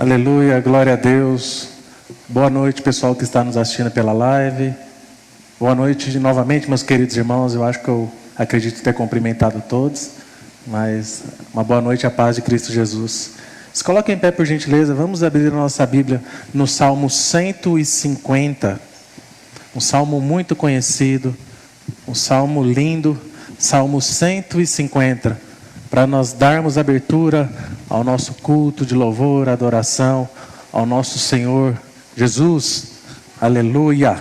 Aleluia, glória a Deus. Boa noite, pessoal que está nos assistindo pela live. Boa noite novamente, meus queridos irmãos. Eu acho que eu acredito ter cumprimentado todos, mas uma boa noite, a paz de Cristo Jesus. Se coloquem em pé, por gentileza. Vamos abrir a nossa Bíblia no Salmo 150. Um salmo muito conhecido, um salmo lindo, Salmo 150. Para nós darmos abertura ao nosso culto de louvor, adoração ao nosso Senhor Jesus. Aleluia.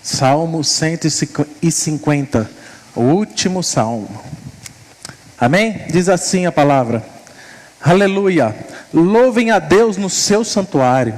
Salmo 150, o último salmo. Amém? Diz assim a palavra. Aleluia. Louvem a Deus no seu santuário.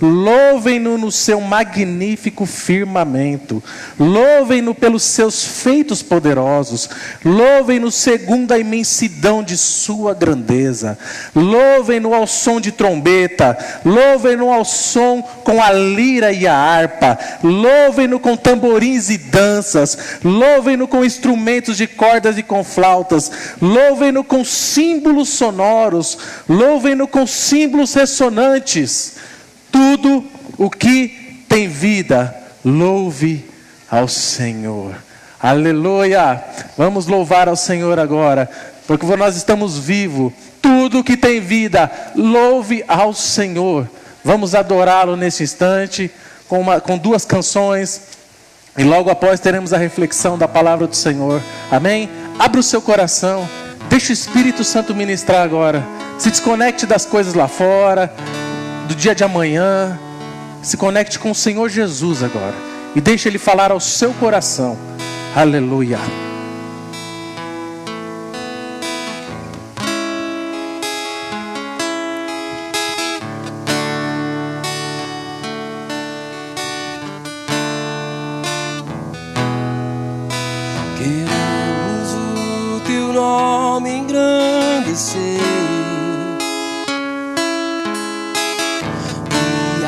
Louvem-no no seu magnífico firmamento. Louvem-no pelos seus feitos poderosos. Louvem-no segundo a imensidão de sua grandeza. Louvem-no ao som de trombeta. Louvem-no ao som com a lira e a harpa. Louvem-no com tamborins e danças. Louvem-no com instrumentos de cordas e com flautas. Louvem-no com símbolos sonoros. Louvem-no com símbolos ressonantes. Tudo o que tem vida, louve ao Senhor. Aleluia! Vamos louvar ao Senhor agora, porque nós estamos vivos. Tudo o que tem vida, louve ao Senhor. Vamos adorá-lo nesse instante, com duas canções, e logo após teremos a reflexão da palavra do Senhor. Amém? Abra o seu coração, deixe o Espírito Santo ministrar agora. Se desconecte das coisas lá fora, do dia de amanhã. Se conecte com o Senhor Jesus agora e deixe Ele falar ao seu coração. Aleluia. Queremos o teu nome engrandecer,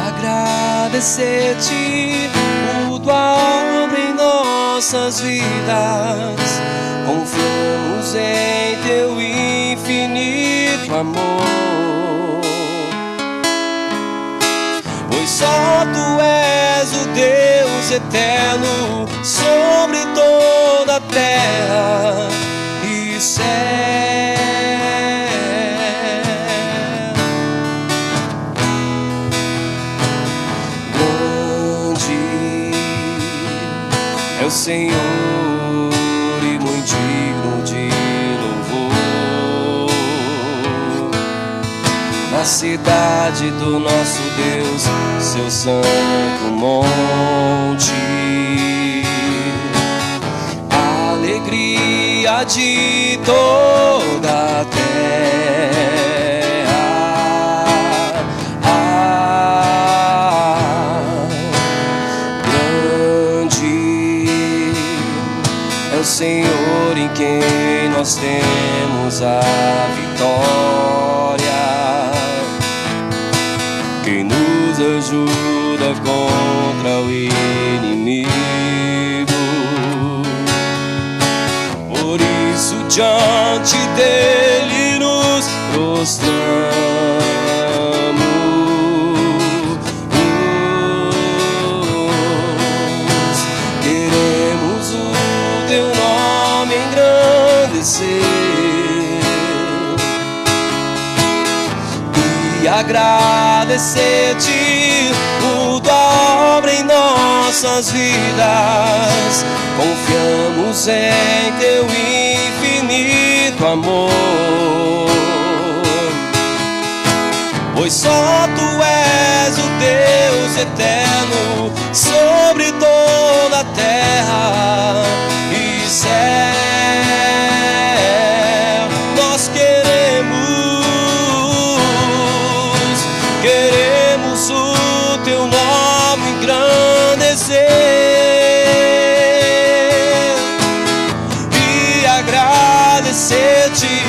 agradecer-te por tua obra em nossas vidas. Confiamos em teu infinito amor, pois só tu és o Deus eterno sobre toda a terra e céu. É o Senhor e muito digno de louvor. Na cidade do nosso Deus, seu santo monte, a alegria de toda a terra. Senhor em quem nós temos a vitória, quem nos ajuda contra o inimigo. Por isso diante dele nos prostramos. E agradecer-te por tua obra em nossas vidas. Confiamos em teu infinito amor, pois só tu és o Deus eterno sobre toda a terra e céu. Queremos o teu nome engrandecer e agradecer-te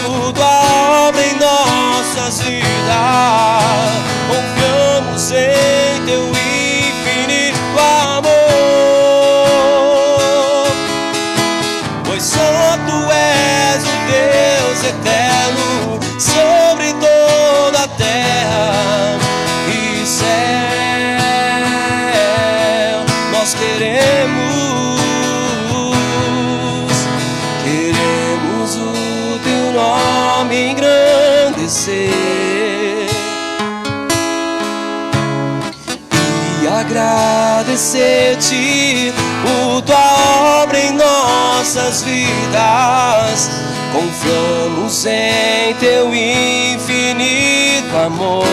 por tua obra em nossas vidas. Confiamos em teu infinito amor, pois só tu és o Deus eterno. agradecer. E agradecer-te por tua obra em nossas vidas. Confiamos em teu infinito amor,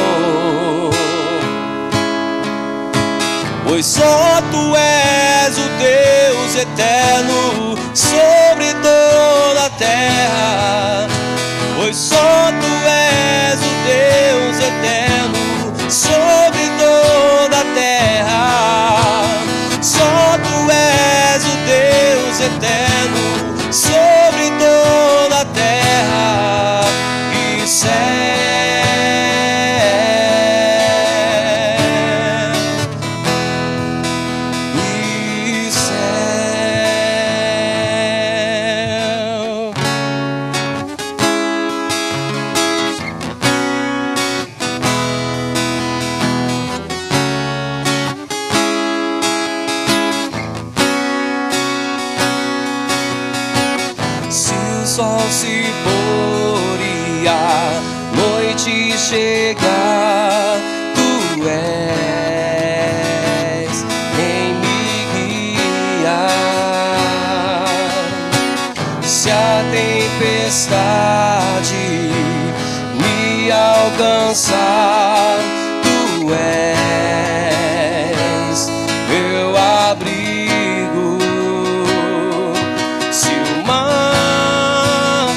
pois só tu és o Deus eterno sobre toda a terra. Pois só tu és o Deus eterno sobre toda a terra. Só tu és o Deus eterno sobre toda a terra e céu. E céu. Se o sol se pôr e a noite chegar, tu és quem me guiar. Se a tempestade me alcançar, tu és meu abrigo. Se o mar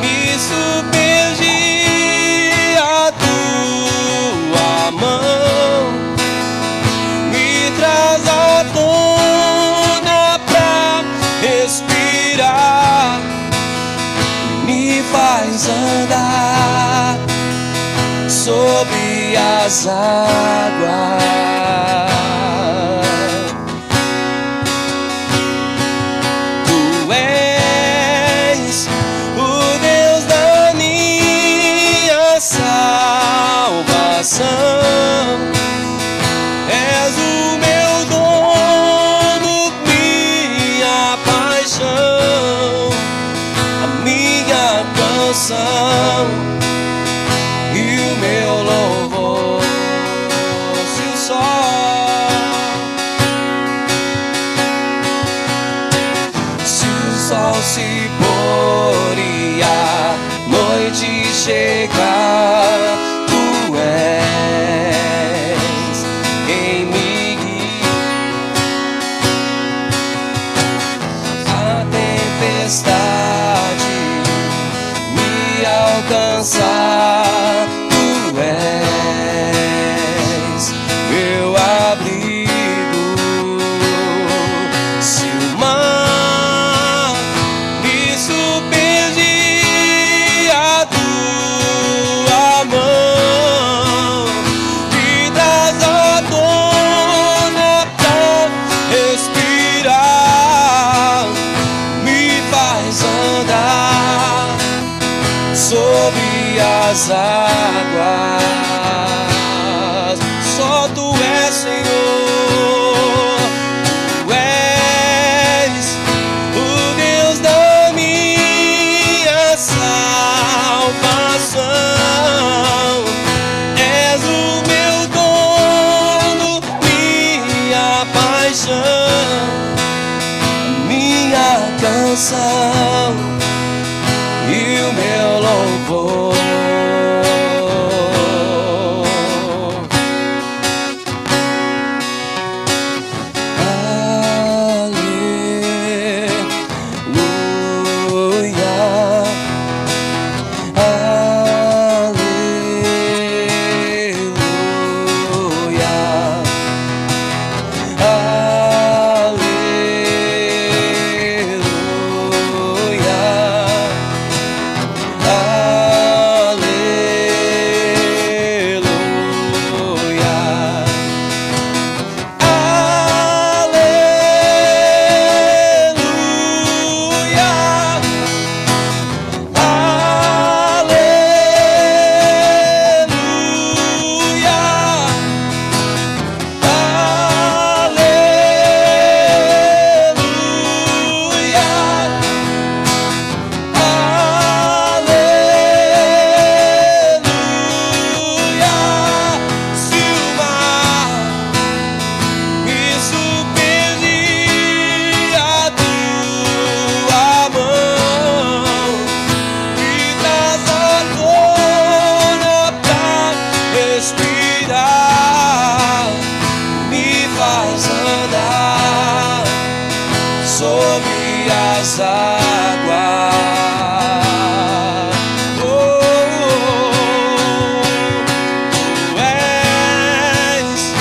me submergir, a tua mão me traz à tona pra respirar, me faz andar sobre as águas. Tu és o Deus da minha salvação. És o meu dono, minha paixão, a minha canção e o meu louvor. Se o sol se pôr e a noite chegar, tu és quem me guia. A tempestade me alcançar, tu és meu abrigo. Se o mar me submergir, a tua mão me traz à tona pra respirar, me faz andar sobre as águas. Só tu és, Senhor. Tu és o Deus da minha salvação. És o meu dono, minha paixão, minha canção e o meu louvor. das águas. Tu és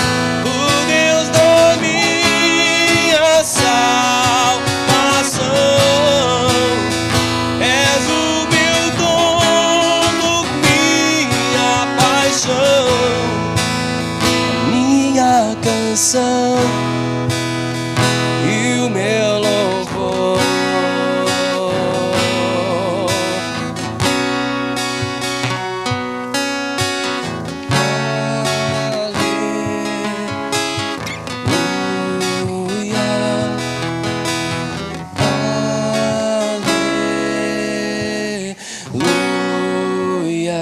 o Deus da minha salvação. És o meu dono, minha paixão, minha canção e o meu louvor. Aleluia,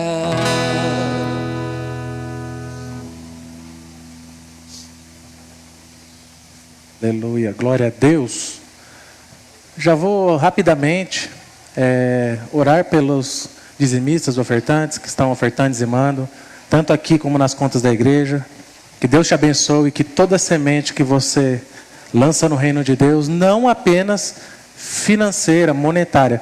Aleluia, glória a Deus. Já vou rapidamente orar pelos dizimistas, ofertantes, que estão ofertando e dizimando, tanto aqui como nas contas da igreja. Que Deus te abençoe e que toda semente que você lança no reino de Deus, não apenas financeira, monetária,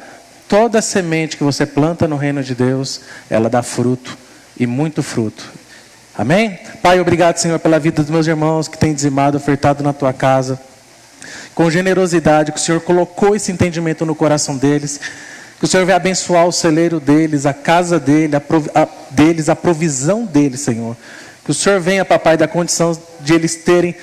toda semente que você planta no reino de Deus, ela dá fruto, e muito fruto. Amém? Pai, obrigado, Senhor, pela vida dos meus irmãos que têm dizimado, ofertado na Tua casa, com generosidade, que o Senhor colocou esse entendimento no coração deles, que o Senhor vai abençoar o celeiro deles, a casa deles, a provisão deles, Senhor. Que o Senhor venha, papai, da condição de eles terem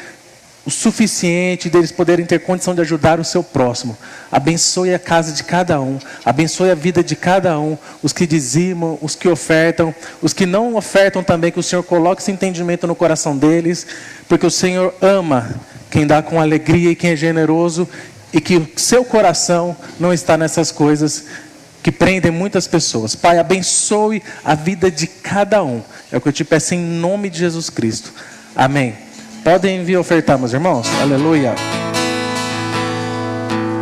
o suficiente, deles poderem ter condição de ajudar o seu próximo. Abençoe a casa de cada um, abençoe a vida de cada um, os que dizimam, os que ofertam, os que não ofertam também, que o Senhor coloque esse entendimento no coração deles, porque o Senhor ama quem dá com alegria e quem é generoso, e que o seu coração não está nessas coisas que prendem muitas pessoas. Pai, abençoe a vida de cada um, é o que eu te peço em nome de Jesus Cristo. Amém. Podem vir ofertar, meus irmãos. Aleluia.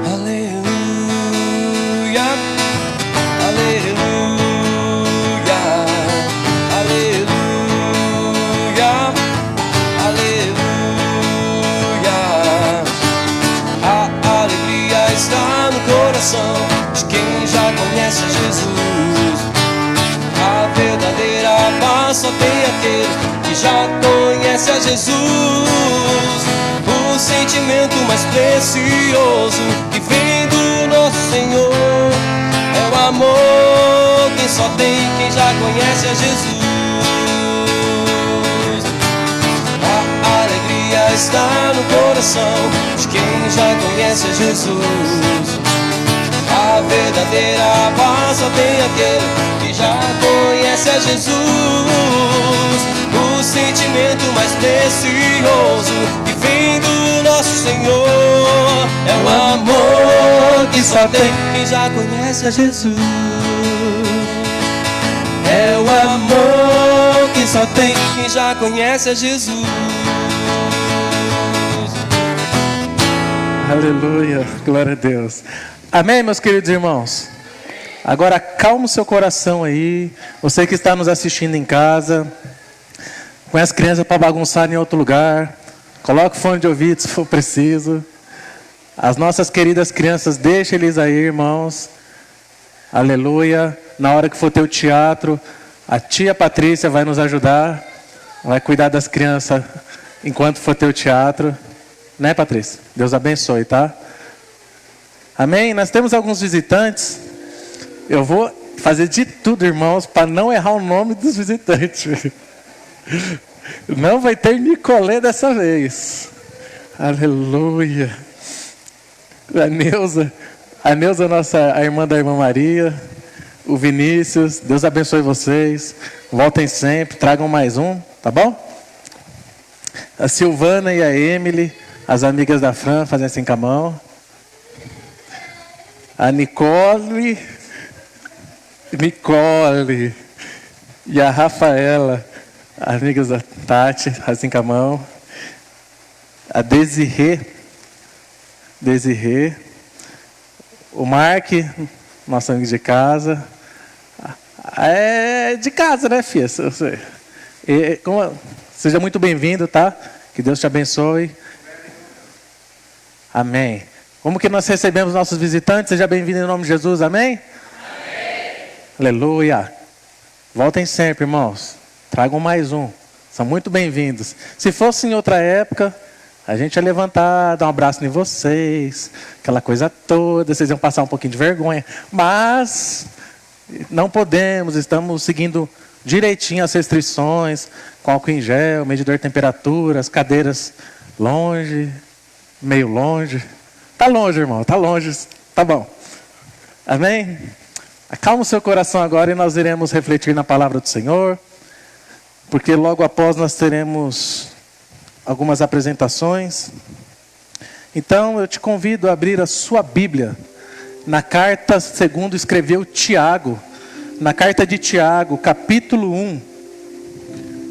aleluia, aleluia, aleluia, aleluia. A alegria está no coração de quem já conhece Jesus. A verdadeira paz só tem aquele que já conhece a Jesus. O sentimento mais precioso que vem do nosso Senhor é o amor que só tem quem já conhece a Jesus. A alegria está no coração de quem já conhece a Jesus. A verdadeira paz só tem aquele que já conhece a Jesus. O sentimento mais precioso que vem do nosso Senhor é o amor que só tem quem já conhece a Jesus. É o amor que só tem quem já conhece a Jesus. Aleluia, glória a Deus. Amém, meus queridos irmãos? Agora acalma o seu coração aí, você que está nos assistindo em casa, põe as crianças para bagunçar em outro lugar, coloque o fone de ouvido se for preciso. As nossas queridas crianças, deixa eles aí, irmãos. Aleluia. Na hora que for ter o teatro, a tia Patrícia vai nos ajudar, vai cuidar das crianças enquanto for ter o teatro. Né, Patrícia? Deus abençoe, tá? Amém? Nós temos alguns visitantes. Eu vou fazer de tudo, irmãos, para não errar o nome dos visitantes. Não vai ter Nicolé dessa vez. Aleluia. A Neuza, a irmã da irmã Maria. O Vinícius. Deus abençoe vocês. Voltem sempre, tragam mais um, tá bom? A Silvana e a Emily, as amigas da Fran, fazem assim com a mão. A Nicole e a Rafaela, amigas da Tati, assim com a mão. A Desirê, o Mark, nosso amigo de casa. É de casa, né, filha? Seja muito bem-vindo, tá? Que Deus te abençoe. Amém. Como que nós recebemos nossos visitantes? Seja bem-vindo em nome de Jesus, amém? Aleluia. Voltem sempre, irmãos. Tragam mais um. São muito bem-vindos. Se fosse em outra época, a gente ia levantar, dar um abraço em vocês, aquela coisa toda, vocês iam passar um pouquinho de vergonha. Mas não podemos, estamos seguindo direitinho as restrições, com álcool em gel, medidor de temperatura, as cadeiras longe, meio longe. Tá longe, irmão, tá longe, tá bom. Amém? Acalma o seu coração agora e nós iremos refletir na palavra do Senhor, porque logo após nós teremos algumas apresentações. Então eu te convido a abrir a sua Bíblia na carta segundo escreveu Tiago, na carta de Tiago, capítulo 1,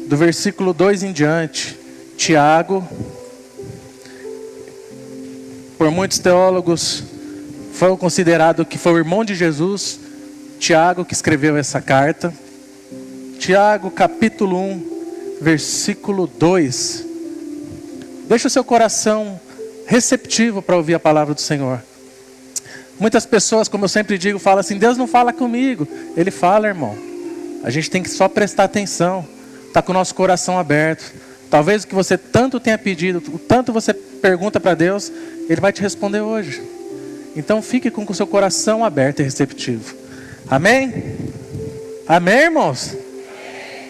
do versículo 2 em diante. Tiago, por muitos teólogos, foi considerado que foi o irmão de Jesus, Tiago, que escreveu essa carta. Tiago, capítulo 1, versículo 2. Deixa o seu coração receptivo para ouvir a palavra do Senhor. Muitas pessoas, como eu sempre digo, falam assim: Deus não fala comigo. Ele fala, irmão. A gente tem que só prestar atenção, tá com o nosso coração aberto. Talvez o que você tanto tenha pedido, o tanto você pergunta para Deus, Ele vai te responder hoje. Então fique com o seu coração aberto e receptivo. Amém? Amém, irmãos?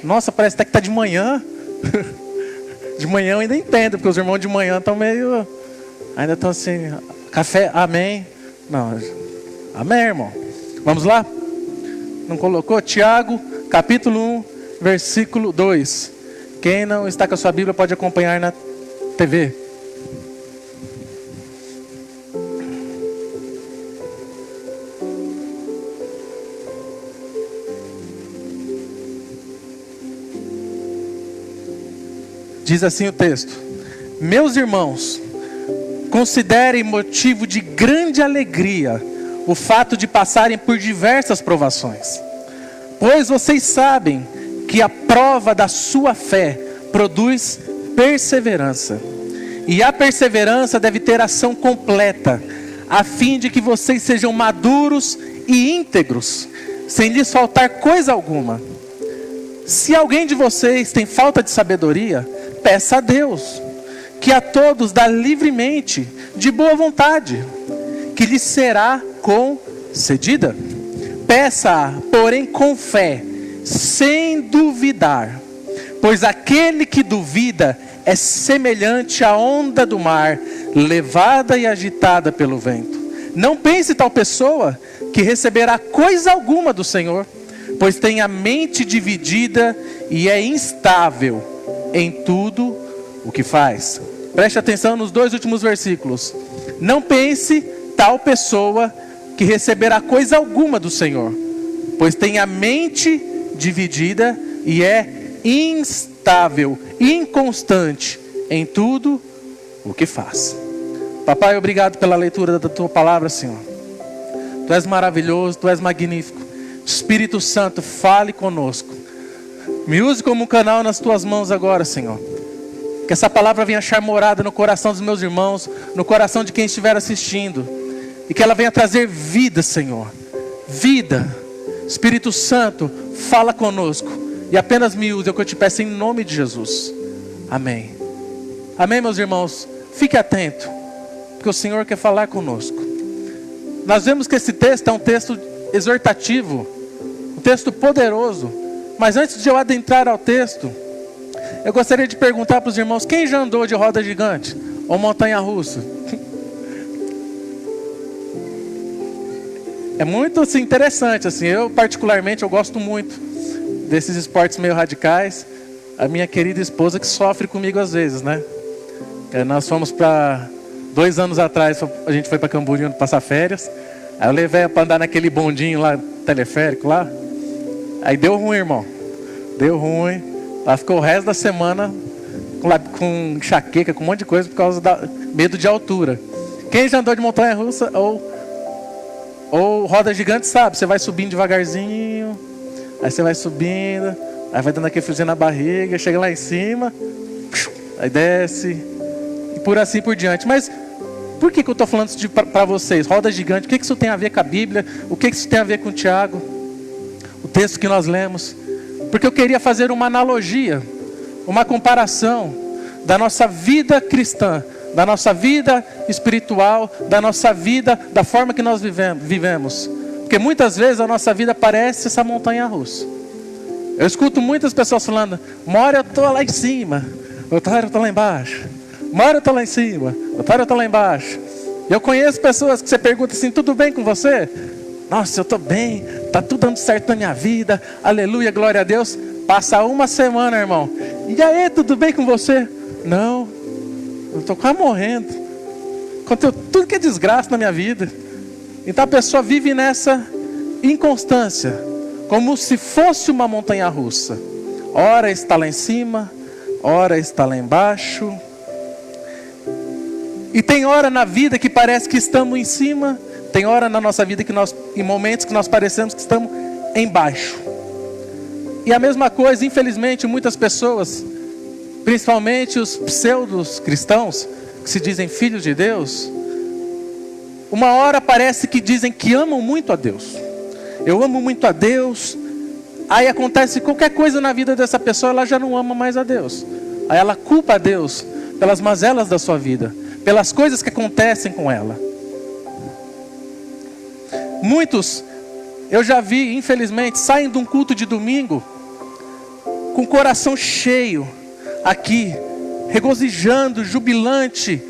Nossa, parece até que está de manhã. De manhã eu ainda entendo, porque os irmãos de manhã estão meio... ainda estão assim, café, amém? Não, amém, irmão? Vamos lá? Não colocou? Tiago, capítulo 1, versículo 2. Quem não está com a sua Bíblia pode acompanhar na TV. Diz assim o texto: meus irmãos, considerem motivo de grande alegria o fato de passarem por diversas provações, pois vocês sabem que a prova da sua fé produz perseverança. E a perseverança deve ter ação completa, a fim de que vocês sejam maduros e íntegros, sem lhes faltar coisa alguma. Se alguém de vocês tem falta de sabedoria, peça a Deus, que a todos dá livremente, de boa vontade, que lhe será concedida. Peça, porém, com fé, sem duvidar, pois aquele que duvida é semelhante à onda do mar, levada e agitada pelo vento. Não pense tal pessoa que receberá coisa alguma do Senhor, pois tem a mente dividida e é instável em tudo o que faz. Preste atenção nos dois últimos versículos. Não pense tal pessoa que receberá coisa alguma do Senhor, pois tem a mente dividida e é instável, inconstante em tudo o que faz. Papai, obrigado pela leitura da tua palavra, Senhor. Tu és maravilhoso, tu és magnífico. Espírito Santo, fale conosco. Me use como um canal nas tuas mãos agora, Senhor. Que essa palavra venha achar morada no coração dos meus irmãos, no coração de quem estiver assistindo. E que ela venha trazer vida, Senhor. Vida. Espírito Santo, fala conosco. E apenas me use, é o que eu te peço em nome de Jesus. Amém. Amém, meus irmãos. Fique atento, porque o Senhor quer falar conosco. Nós vemos que esse texto é um texto exortativo, um texto poderoso. Mas antes de eu adentrar ao texto, eu gostaria de perguntar para os irmãos: quem já andou de roda gigante ou montanha-russa? É muito assim, interessante assim. Eu particularmente eu gosto muito desses esportes meio radicais. A minha querida esposa que sofre comigo às vezes, né? Nós fomos para 2 anos atrás, a gente foi para Camboriú passar férias. Aí eu levei ela para andar naquele bondinho lá, teleférico lá. Aí deu ruim, irmão. Deu ruim. Ela ficou o resto da semana com enxaqueca, com um monte de coisa por causa da medo de altura. Quem já andou de montanha-russa ou roda gigante sabe, você vai subindo devagarzinho, aí você vai subindo, aí vai dando aquele friozinho na barriga, chega lá em cima, aí desce, e por assim por diante. Mas por que eu estou falando isso para vocês? Roda gigante, o que isso tem a ver com a Bíblia? O que isso tem a ver com o Tiago? O texto que nós lemos. Porque eu queria fazer uma analogia, uma comparação da nossa vida cristã, da nossa vida espiritual, da nossa vida, da forma que nós vivemos. Porque muitas vezes a nossa vida parece essa montanha-russa. Eu escuto muitas pessoas falando, uma hora eu estou lá em cima, outra hora eu estou lá embaixo. Uma hora eu estou lá em cima, outra hora eu estou lá embaixo. E eu conheço pessoas que você pergunta assim, tudo bem com você? Nossa, eu estou bem, está tudo dando certo na minha vida, aleluia, glória a Deus. Passa uma semana, irmão, e aí, tudo bem com você? Não, eu estou quase morrendo. Aconteceu tudo que é desgraça na minha vida. Então a pessoa vive nessa inconstância, como se fosse uma montanha-russa. Ora está lá em cima, ora está lá embaixo. E tem hora na vida que parece que estamos em cima, tem hora na nossa vida que em momentos que nós parecemos que estamos embaixo. E a mesma coisa, infelizmente, muitas pessoas, principalmente os pseudos cristãos, que se dizem filhos de Deus, uma hora parece que dizem que amam muito a Deus. Eu amo muito a Deus. Aí acontece qualquer coisa na vida dessa pessoa, ela já não ama mais a Deus. Aí ela culpa a Deus pelas mazelas da sua vida, pelas coisas que acontecem com ela. Muitos, eu já vi, infelizmente, saem de um culto de domingo com o coração cheio, aqui, regozijando, jubilante,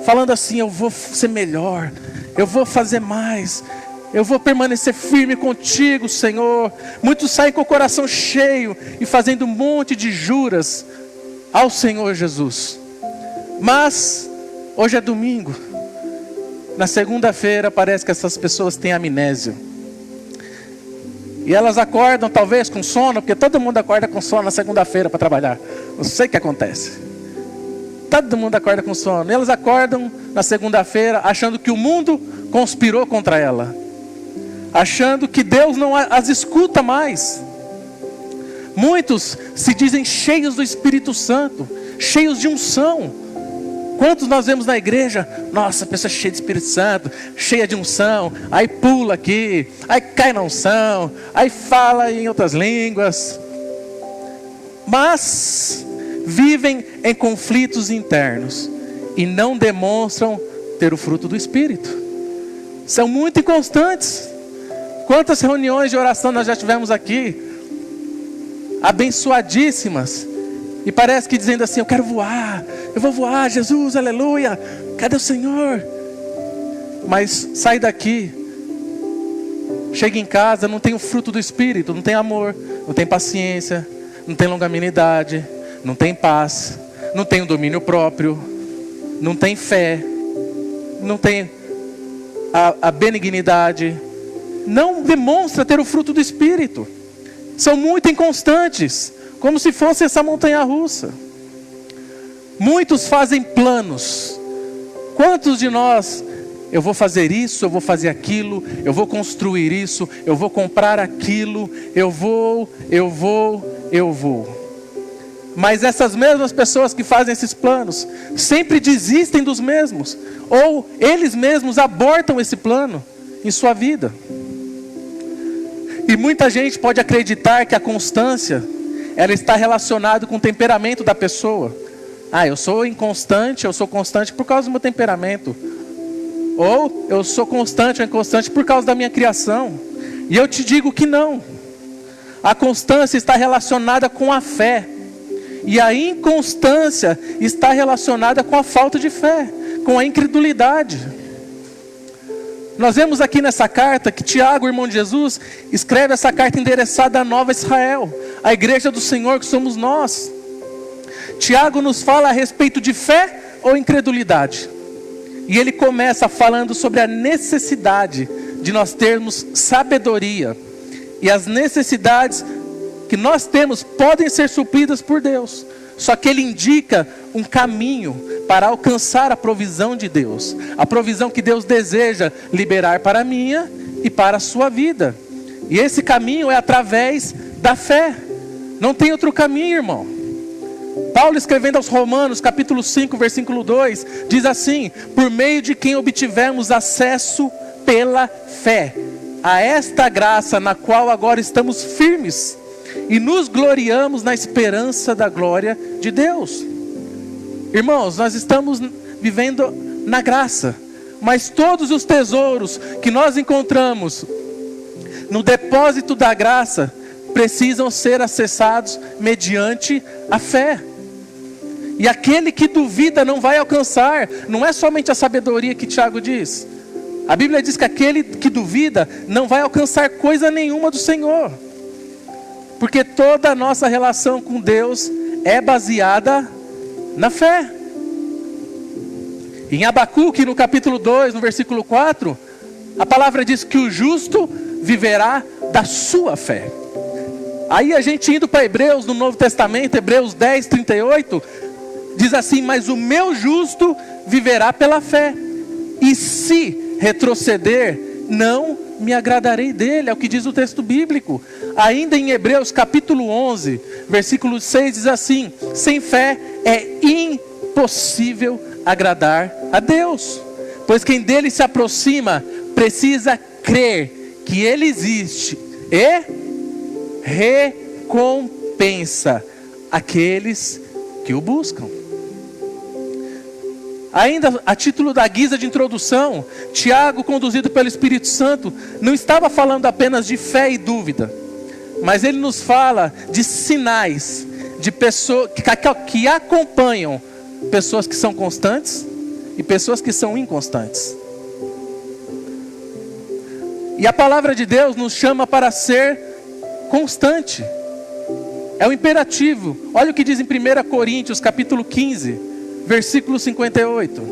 falando assim, eu vou ser melhor, eu vou fazer mais, eu vou permanecer firme contigo, Senhor. Muitos saem com o coração cheio e fazendo um monte de juras ao Senhor Jesus. Mas hoje é domingo, na segunda-feira parece que essas pessoas têm amnésia. E elas acordam talvez com sono, porque todo mundo acorda com sono na segunda-feira para trabalhar. Não sei o que acontece. Todo mundo acorda com sono. E elas acordam na segunda-feira achando que o mundo conspirou contra ela, achando que Deus não as escuta mais. Muitos se dizem cheios do Espírito Santo, cheios de unção. Quantos nós vemos na igreja? Nossa, pessoa cheia de Espírito Santo, cheia de unção. Aí pula aqui, aí cai na unção, aí fala em outras línguas. Mas vivem em conflitos internos e não demonstram ter o fruto do Espírito. São muito inconstantes. Quantas reuniões de oração nós já tivemos aqui, abençoadíssimas, e parece que dizendo assim, eu quero voar, eu vou voar, Jesus, aleluia, cadê o Senhor? Mas sai daqui, chega em casa, não tem o fruto do Espírito, não tem amor, não tem paciência, não tem longanimidade, não tem paz, não tem o domínio próprio, não tem fé, não tem a benignidade, não demonstra ter o fruto do Espírito. São muito inconstantes, como se fosse essa montanha-russa. Muitos fazem planos. Quantos de nós, eu vou fazer isso, eu vou fazer aquilo, eu vou construir isso, eu vou comprar aquilo, eu vou. Mas essas mesmas pessoas que fazem esses planos, sempre desistem dos mesmos, ou eles mesmos abortam esse plano em sua vida. E muita gente pode acreditar que a constância, ela está relacionada com o temperamento da pessoa. Ah, eu sou inconstante, eu sou constante por causa do meu temperamento. Ou eu sou constante ou inconstante por causa da minha criação. E eu te digo que não. A constância está relacionada com a fé. E a inconstância está relacionada com a falta de fé, com a incredulidade. Nós vemos aqui nessa carta que Tiago, irmão de Jesus, escreve essa carta endereçada à Nova Israel, a igreja do Senhor que somos nós. Tiago nos fala a respeito de fé ou incredulidade. E ele começa falando sobre a necessidade de nós termos sabedoria. E as necessidades que nós temos podem ser supridas por Deus. Só que ele indica um caminho para alcançar a provisão de Deus. A provisão que Deus deseja liberar para a minha e para a sua vida. E esse caminho é através da fé. Não tem outro caminho, irmão. Paulo, escrevendo aos Romanos, capítulo 5, versículo 2, diz assim: por meio de quem obtivemos acesso pela fé a esta graça na qual agora estamos firmes e nos gloriamos na esperança da glória de Deus. Irmãos, nós estamos vivendo na graça, mas todos os tesouros que nós encontramos no depósito da graça precisam ser acessados mediante a fé. E aquele que duvida não vai alcançar. Não é somente a sabedoria que Tiago diz. A Bíblia diz que aquele que duvida não vai alcançar coisa nenhuma do Senhor. Porque toda a nossa relação com Deus é baseada na fé. Em Abacuque, no capítulo 2, no versículo 4, a palavra diz que o justo viverá da sua fé. Aí a gente indo para Hebreus, no Novo Testamento, Hebreus 10, 38, diz assim: mas o meu justo viverá pela fé, e se retroceder, não me agradarei dele. É o que diz o texto bíblico. Ainda em Hebreus capítulo 11, versículo 6, diz assim: sem fé é impossível agradar a Deus, pois quem dele se aproxima precisa crer que ele existe e recompensa aqueles que o buscam. Ainda a título da guisa de introdução, Tiago, conduzido pelo Espírito Santo, não estava falando apenas de fé e dúvida, mas ele nos fala de sinais de pessoas que acompanham pessoas que são constantes e pessoas que são inconstantes. E a palavra de Deus nos chama para ser constante. É o imperativo. Olha o que diz em 1 Coríntios capítulo 15, versículo 58.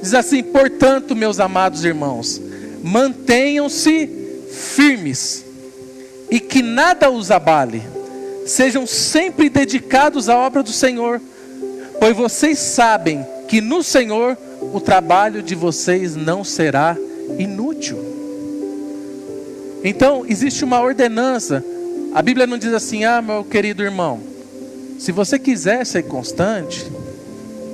Diz assim: portanto, meus amados irmãos, mantenham-se firmes e que nada os abale. Sejam sempre dedicados à obra do Senhor, pois vocês sabem que no Senhor o trabalho de vocês não será inútil. Então, existe uma ordenança. A Bíblia não diz assim: meu querido irmão, se você quiser ser constante,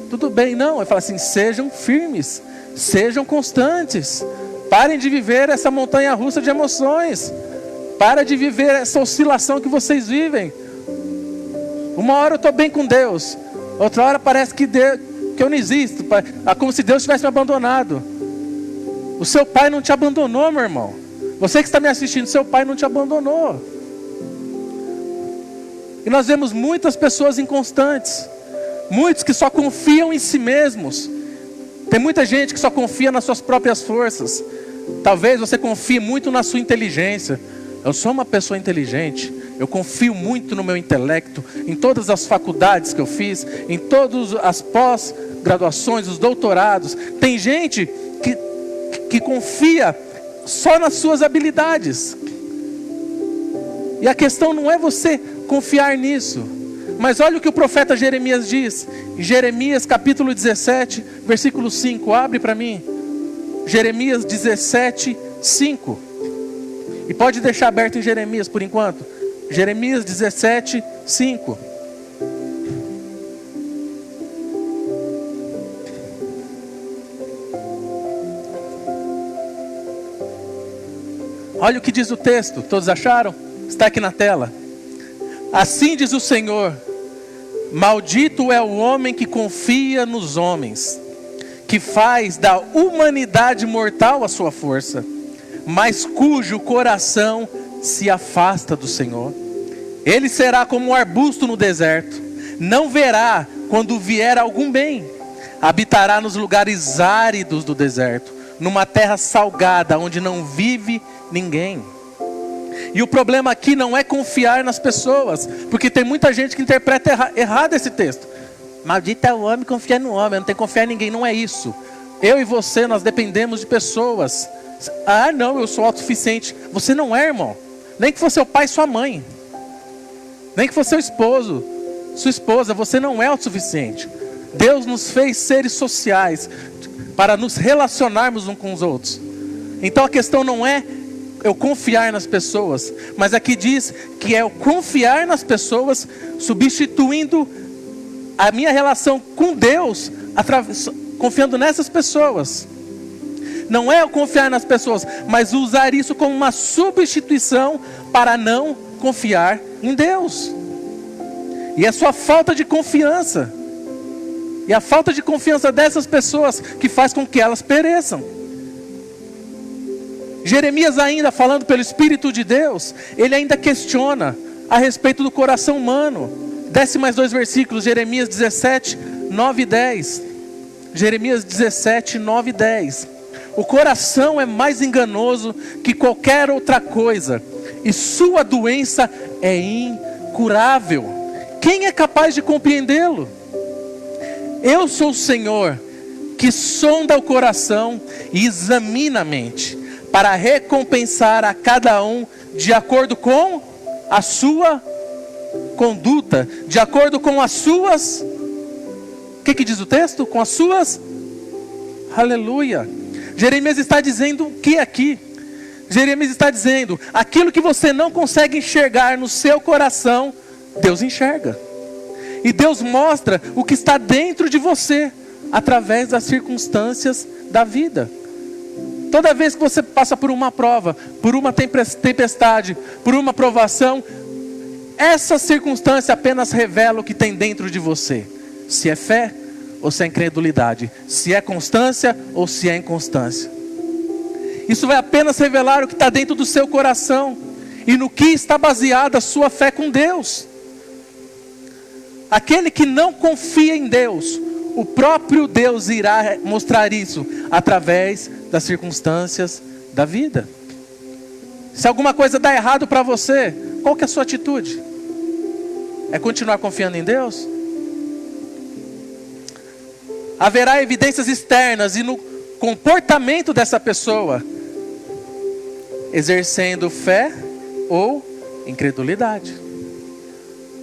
tudo bem. Não, ele fala assim: sejam firmes, sejam constantes. Parem de viver essa montanha russa de emoções. Para de viver essa oscilação que vocês vivem. Uma hora eu estou bem com Deus, outra hora parece que eu não existo. É como se Deus tivesse me abandonado. O seu pai não te abandonou, meu irmão. Você que está me assistindo, seu pai não te abandonou. E nós vemos muitas pessoas inconstantes. Muitos que só confiam em si mesmos. Tem muita gente que só confia nas suas próprias forças. Talvez você confie muito na sua inteligência. Eu sou uma pessoa inteligente. Eu confio muito no meu intelecto. Em todas as faculdades que eu fiz. Em todas as pós-graduações, os doutorados. Tem gente que confia só nas suas habilidades. E a questão não é você confiar nisso. Mas olha o que o profeta Jeremias diz. Em Jeremias capítulo 17, versículo 5. Abre para mim. Jeremias 17, 5. E pode deixar aberto em Jeremias por enquanto. Jeremias 17, 5. Olha o que diz o texto. Todos acharam? Está aqui na tela. Assim diz o Senhor: maldito é o homem que confia nos homens, que faz da humanidade mortal a sua força, mas cujo coração se afasta do Senhor. Ele será como um arbusto no deserto, não verá quando vier algum bem. Habitará nos lugares áridos do deserto, numa terra salgada, onde não vive ninguém. E o problema aqui não é confiar nas pessoas, porque tem muita gente que interpreta errado esse texto. Maldito é o homem que confia no homem, eu não tenho que confiar em ninguém. Não é isso. Eu e você, nós dependemos de pessoas. Não, eu sou autossuficiente. Você não é, irmão. Nem que fosse seu pai e sua mãe. Nem que fosse seu esposo, sua esposa. Você não é autossuficiente. Deus nos fez seres sociais para nos relacionarmos uns com os outros. Então a questão não é eu confiar nas pessoas, mas aqui diz que é eu confiar nas pessoas substituindo a minha relação com Deus confiando nessas pessoas. Não é eu confiar nas pessoas, mas usar isso como uma substituição para não confiar em Deus. E é sua falta de confiança, e a falta de confiança dessas pessoas que faz com que elas pereçam. Jeremias, ainda falando pelo Espírito de Deus, ele ainda questiona a respeito do coração humano. Desce mais 2 versículos, Jeremias 17, 9 e 10. Jeremias 17, 9 e 10. O coração é mais enganoso que qualquer outra coisa, e sua doença é incurável. Quem é capaz de compreendê-lo? Eu sou o Senhor, que sonda o coração e examina a mente, para recompensar a cada um de acordo com a sua conduta, de acordo com as suas... O que diz o texto? Com as suas... Aleluia. Jeremias está dizendo o que aqui? Jeremias está dizendo, aquilo que você não consegue enxergar no seu coração, Deus enxerga. E Deus mostra o que está dentro de você, através das circunstâncias da vida. Toda vez que você passa por uma prova, por uma tempestade, por uma provação, essa circunstância apenas revela o que tem dentro de você. Se é fé ou se é incredulidade. Se é constância ou se é inconstância. Isso vai apenas revelar o que está dentro do seu coração. E no que está baseada a sua fé com Deus. Aquele que não confia em Deus, o próprio Deus irá mostrar isso através das circunstâncias da vida. Se alguma coisa dá errado para você, qual que é a sua atitude? É continuar confiando em Deus? Haverá evidências externas e no comportamento dessa pessoa, exercendo fé ou incredulidade.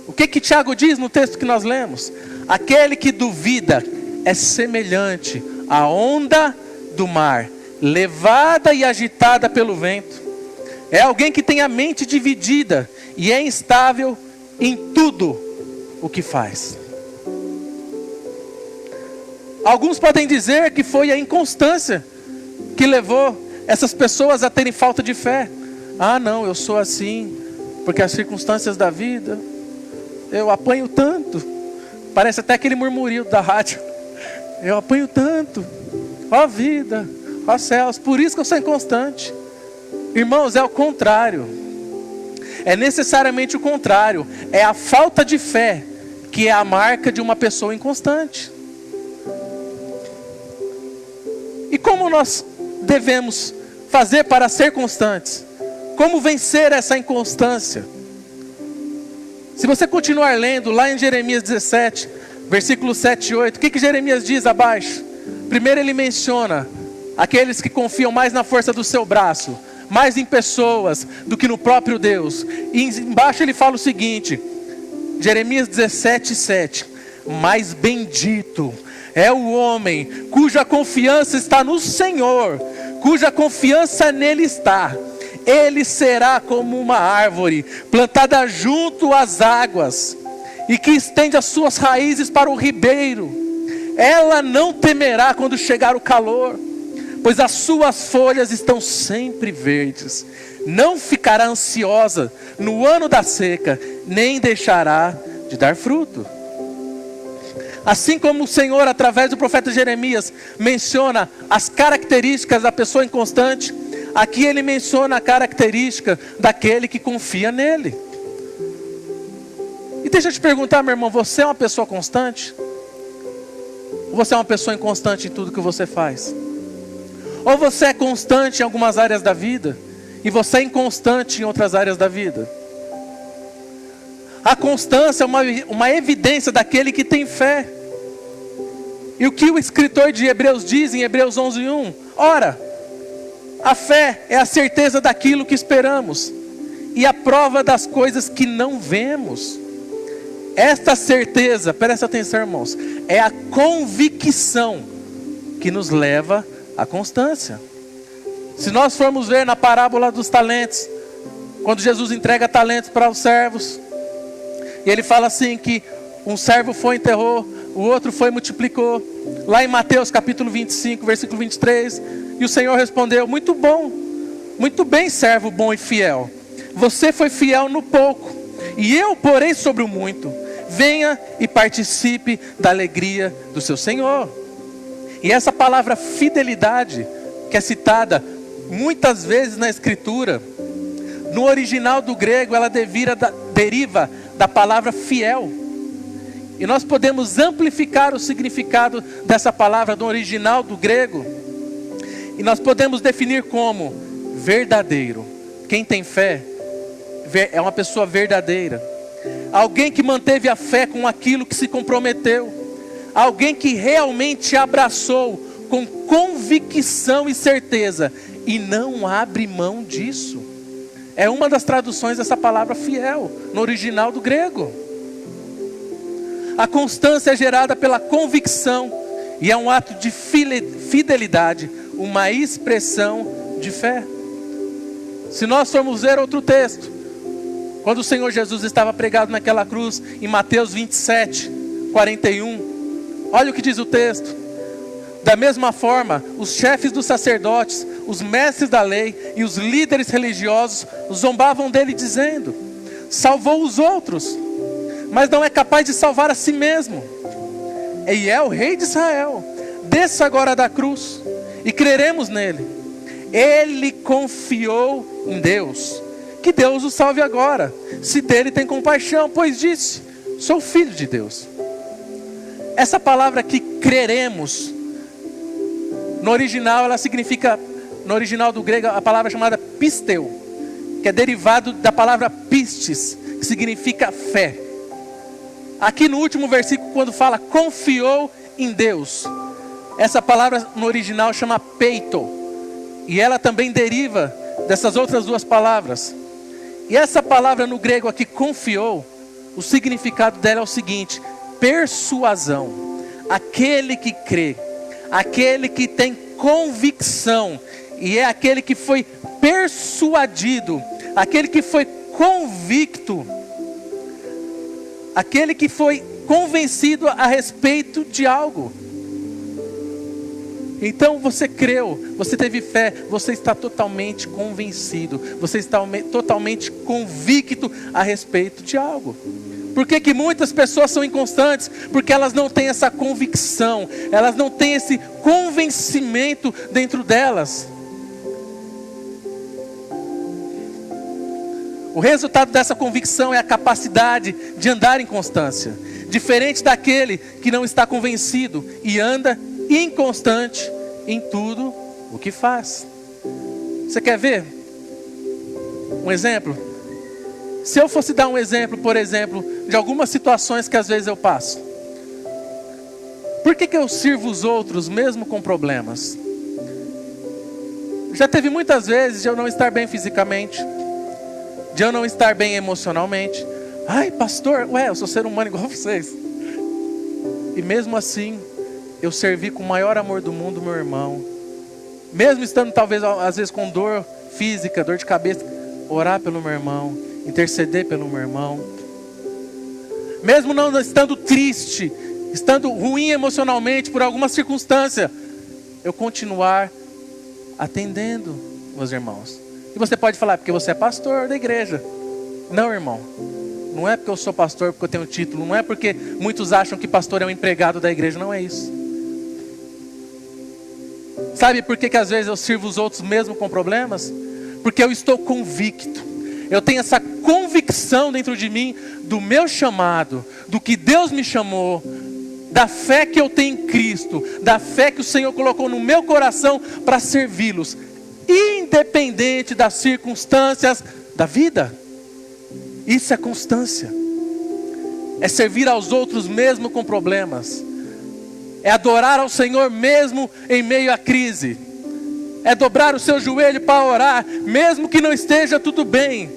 O que Tiago diz no texto que nós lemos? Aquele que duvida é semelhante à onda do mar, levada e agitada pelo vento. É alguém que tem a mente dividida e é instável em tudo o que faz. Alguns podem dizer que foi a inconstância que levou essas pessoas a terem falta de fé. Ah não, eu sou assim, porque as circunstâncias da vida, eu apanho tanto. Parece até aquele murmurio da rádio. Eu apanho tanto. Ó vida, ó céus, por isso que eu sou inconstante. Irmãos, é o contrário. É necessariamente o contrário. É a falta de fé que é a marca de uma pessoa inconstante. E como nós devemos fazer para ser constantes? Como vencer essa inconstância? Se você continuar lendo lá em Jeremias 17, versículos 7 e 8, o que Jeremias diz abaixo? Primeiro ele menciona aqueles que confiam mais na força do seu braço, mais em pessoas do que no próprio Deus. E embaixo ele fala o seguinte, Jeremias 17, 7, mas bendito é o homem cuja confiança está no Senhor, cuja confiança nele está. Ele será como uma árvore plantada junto às águas e que estende as suas raízes para o ribeiro. Ela não temerá quando chegar o calor, pois as suas folhas estão sempre verdes. Não ficará ansiosa no ano da seca, nem deixará de dar fruto. Assim como o Senhor, através do profeta Jeremias, menciona as características da pessoa inconstante, aqui ele menciona a característica daquele que confia nele. E deixa eu te perguntar, meu irmão, você é uma pessoa constante? Ou você é uma pessoa inconstante em tudo que você faz? Ou você é constante em algumas áreas da vida e você é inconstante em outras áreas da vida? A constância é uma evidência daquele que tem fé. E o que o escritor de Hebreus diz em Hebreus 11:1? Ora, a fé é a certeza daquilo que esperamos e a prova das coisas que não vemos. Esta certeza, presta atenção, irmãos, é a convicção que nos leva à constância. Se nós formos ver na parábola dos talentos, quando Jesus entrega talentos para os servos, e ele fala assim que Um servo foi e enterrou, o outro foi e multiplicou. Lá em Mateus capítulo 25, versículo 23, e o Senhor respondeu: muito bom, muito bem, servo bom e fiel. Você foi fiel no pouco, e eu porei sobre o muito. Venha e participe da alegria do seu Senhor. E essa palavra fidelidade, que é citada muitas vezes na Escritura, no original do grego ela deriva da palavra fiel. E nós podemos amplificar o significado dessa palavra no original do grego. E nós podemos definir como verdadeiro. Quem tem fé é uma pessoa verdadeira. Alguém que manteve a fé com aquilo que se comprometeu. Alguém que realmente abraçou com convicção e certeza e não abre mão disso. É uma das traduções dessa palavra fiel no original do grego. A constância é gerada pela convicção e é um ato de fidelidade, uma expressão de fé. Se nós formos ver outro texto, quando o Senhor Jesus estava pregado naquela cruz, em Mateus 27, 41, olha o que diz o texto. Da mesma forma, os chefes dos sacerdotes, os mestres da lei e os líderes religiosos zombavam dele dizendo: salvou os outros, mas não é capaz de salvar a si mesmo. E é o rei de Israel. Desça agora da cruz e creremos nele. Ele confiou em Deus. Que Deus o salve agora, se dele tem compaixão, pois disse: sou filho de Deus. Essa palavra aqui, creremos, no original ela significa, no original do grego, a palavra chamada pisteu, que é derivado da palavra pistis, que significa fé. Aqui no último versículo, quando fala confiou em Deus, essa palavra no original chama peito, e ela também deriva dessas outras duas palavras. E essa palavra no grego aqui, confiou, o significado dela é o seguinte: persuasão. Aquele que crê, aquele que tem convicção, e é aquele que foi persuadido, aquele que foi convicto, aquele que foi convencido a respeito de algo. Então você creu, você teve fé, você está totalmente convencido, você está totalmente convicto a respeito de algo. Por que muitas pessoas são inconstantes? Porque elas não têm essa convicção, elas não têm esse convencimento dentro delas. O resultado dessa convicção é a capacidade de andar em constância, diferente daquele que não está convencido e anda inconstante em tudo o que faz. Você quer ver um exemplo? Se eu fosse dar um exemplo, por exemplo, de algumas situações que às vezes eu passo. Por que eu sirvo os outros mesmo com problemas? Já teve muitas vezes de eu não estar bem fisicamente, de eu não estar bem emocionalmente. Ai, pastor, eu sou ser humano igual a vocês. E mesmo assim, eu servi com o maior amor do mundo meu irmão. Mesmo estando talvez às vezes com dor física, dor de cabeça, orar pelo meu irmão, interceder pelo meu irmão. Mesmo não estando triste, estando ruim emocionalmente por alguma circunstância, eu continuar atendendo meus irmãos. E você pode falar, porque você é pastor da igreja. Não, irmão. Não é porque eu sou pastor, porque eu tenho título. Não é porque muitos acham que pastor é um empregado da igreja. Não é isso. Sabe por que às vezes eu sirvo os outros mesmo com problemas? Porque eu estou convicto. Eu tenho essa convicção dentro de mim do meu chamado, do que Deus me chamou, da fé que eu tenho em Cristo, da fé que o Senhor colocou no meu coração para servi-los, independente das circunstâncias da vida. Isso é constância. É servir aos outros mesmo com problemas. É adorar ao Senhor mesmo em meio à crise. É dobrar o seu joelho para orar, mesmo que não esteja tudo bem.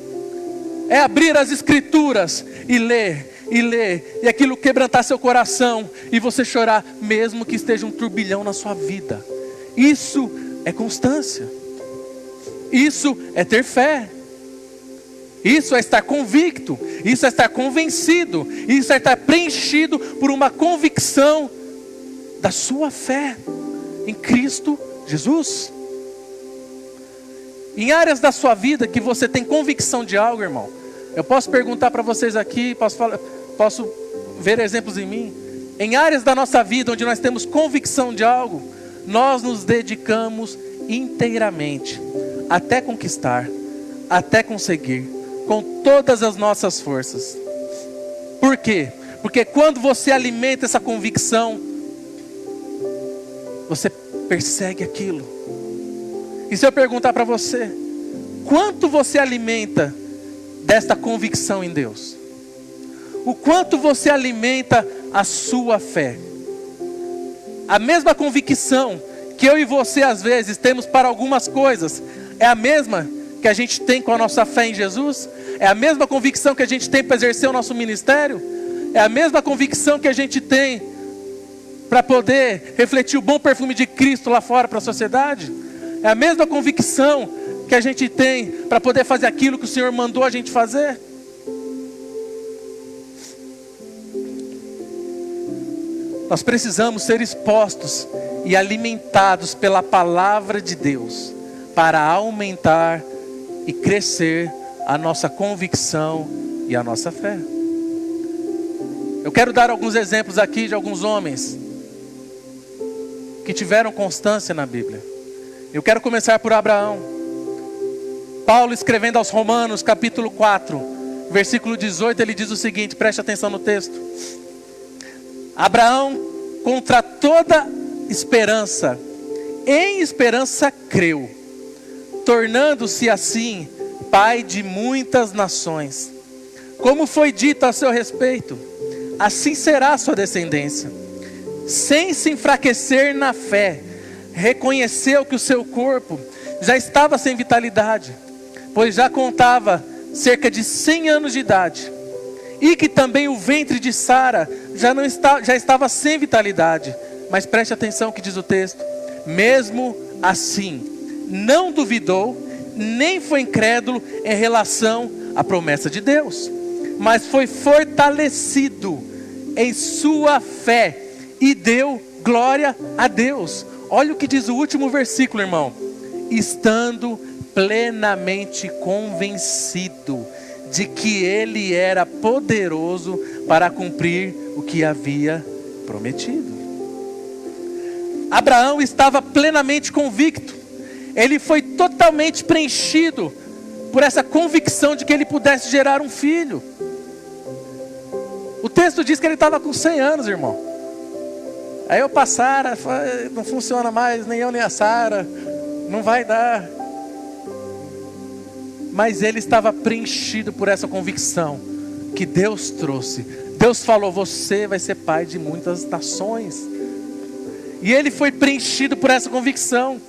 É abrir as escrituras e ler, e aquilo quebrantar seu coração, e você chorar, mesmo que esteja um turbilhão na sua vida. Isso é constância. Isso é ter fé. Isso é estar convicto, isso é estar convencido, isso é estar preenchido por uma convicção da sua fé em Cristo Jesus. Em áreas da sua vida que você tem convicção de algo, irmão, eu posso perguntar para vocês aqui, posso ver exemplos em mim. Em áreas da nossa vida onde nós temos convicção de algo, nós nos dedicamos inteiramente até conquistar, até conseguir, com todas as nossas forças. Por quê? Porque quando você alimenta essa convicção, você persegue aquilo. E se eu perguntar para você, quanto você alimenta desta convicção em Deus? O quanto você alimenta a sua fé? A mesma convicção que eu e você às vezes temos para algumas coisas, é a mesma que a gente tem com a nossa fé em Jesus? É a mesma convicção que a gente tem para exercer o nosso ministério? É a mesma convicção que a gente tem para poder refletir o bom perfume de Cristo lá fora para a sociedade? É a mesma convicção que a gente tem para poder fazer aquilo que o Senhor mandou a gente fazer? Nós precisamos ser expostos e alimentados pela palavra de Deus para aumentar e crescer a nossa convicção e a nossa fé. Eu quero dar alguns exemplos aqui de alguns homens que tiveram constância na Bíblia. Eu quero começar por Abraão. Paulo, escrevendo aos Romanos, capítulo 4, versículo 18, ele diz o seguinte, preste atenção no texto. Abraão, contra toda esperança, em esperança creu, tornando-se assim pai de muitas nações. Como foi dito a seu respeito, assim será a sua descendência. Sem se enfraquecer na fé, reconheceu que o seu corpo já estava sem vitalidade, pois já contava cerca de 100 anos de idade, e que também o ventre de Sara já estava sem vitalidade. Mas preste atenção que diz o texto: mesmo assim, não duvidou, nem foi incrédulo em relação à promessa de Deus, mas foi fortalecido em sua fé e deu glória a Deus. Olha o que diz o último versículo, irmão. Estando plenamente convencido de que ele era poderoso para cumprir o que havia prometido. Abraão estava plenamente convicto. Ele foi totalmente preenchido por essa convicção de que ele pudesse gerar um filho. O texto diz que ele estava com 100 anos, irmão. Aí eu para Sara, não funciona mais, nem eu nem a Sara, não vai dar. Mas ele estava preenchido por essa convicção que Deus trouxe. Deus falou, você vai ser pai de muitas nações. E ele foi preenchido por essa convicção.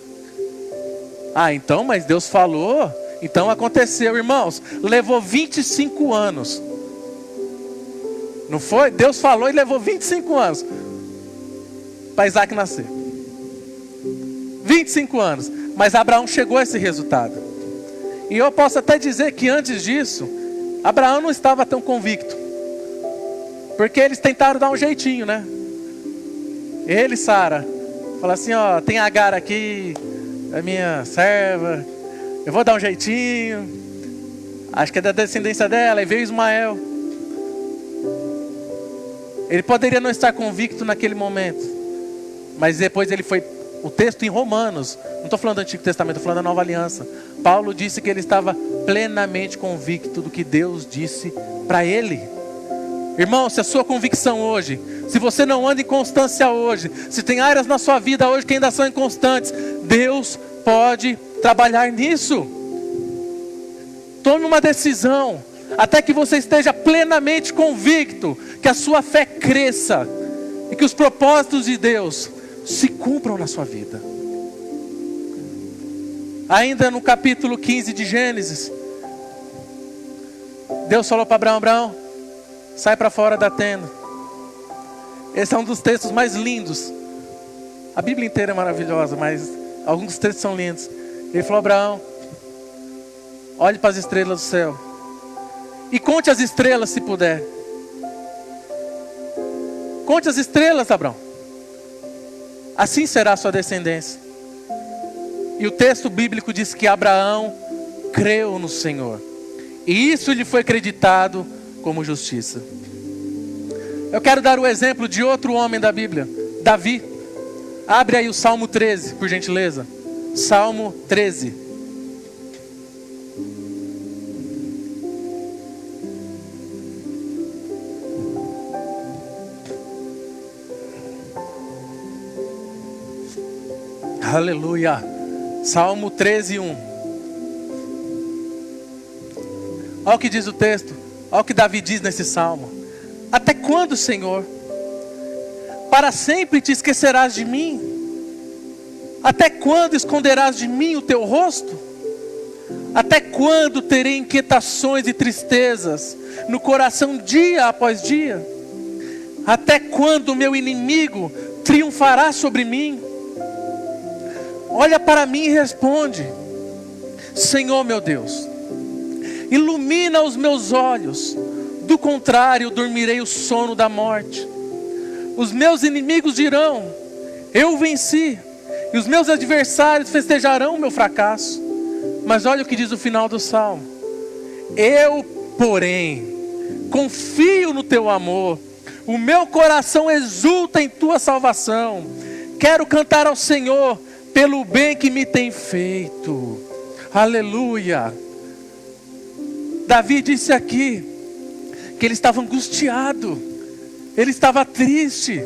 Ah, então, mas Deus falou, então aconteceu, irmãos. Levou 25 anos. Não foi? Deus falou e levou 25 anos para Isaac nascer. 25 anos. Mas Abraão chegou a esse resultado. E eu posso até dizer que antes disso, Abraão não estava tão convicto. Porque eles tentaram dar um jeitinho, né? Ele e Sara. Falaram assim, ó, tem Agar aqui, é minha serva. Eu vou dar um jeitinho. Acho que é da descendência dela. E veio Ismael. Ele poderia não estar convicto naquele momento. Mas depois ele foi... O texto em Romanos, não estou falando do Antigo Testamento, estou falando da Nova Aliança. Paulo disse que ele estava plenamente convicto do que Deus disse para ele. Irmão, se a sua convicção hoje, se você não anda em constância hoje, se tem áreas na sua vida hoje que ainda são inconstantes, Deus pode trabalhar nisso. Tome uma decisão, até que você esteja plenamente convicto, que a sua fé cresça e que os propósitos de Deus se cumpram na sua vida. Ainda no capítulo 15 de Gênesis, Deus falou para Abraão, Abraão, sai para fora da tenda. Esse é um dos textos mais lindos. A Bíblia inteira é maravilhosa, mas alguns dos textos são lindos. Ele falou, Abraão, olhe para as estrelas do céu E conte as estrelas se puder. Conte as estrelas, Abraão. Assim será a sua descendência. E o texto bíblico diz que Abraão creu no Senhor. E isso lhe foi acreditado como justiça. Eu quero dar o exemplo de outro homem da Bíblia, Davi. Abre aí o Salmo 13, por gentileza. Salmo 13. Aleluia. Salmo 13, 1. Olha o que diz o texto. Olha o que Davi diz nesse salmo. Até quando, Senhor? Para sempre te esquecerás de mim? Até quando esconderás de mim o teu rosto? Até quando terei inquietações e tristezas no coração dia após dia? Até quando o meu inimigo triunfará sobre mim? Olha para mim e responde: Senhor meu Deus, ilumina os meus olhos, do contrário dormirei o sono da morte. Os meus inimigos dirão: eu venci, e os meus adversários festejarão o meu fracasso. Mas olha o que diz o final do salmo: eu, porém, confio no teu amor, o meu coração exulta em tua salvação. Quero cantar ao Senhor pelo bem que me tem feito. Aleluia. Davi disse aqui que ele estava angustiado, ele estava triste.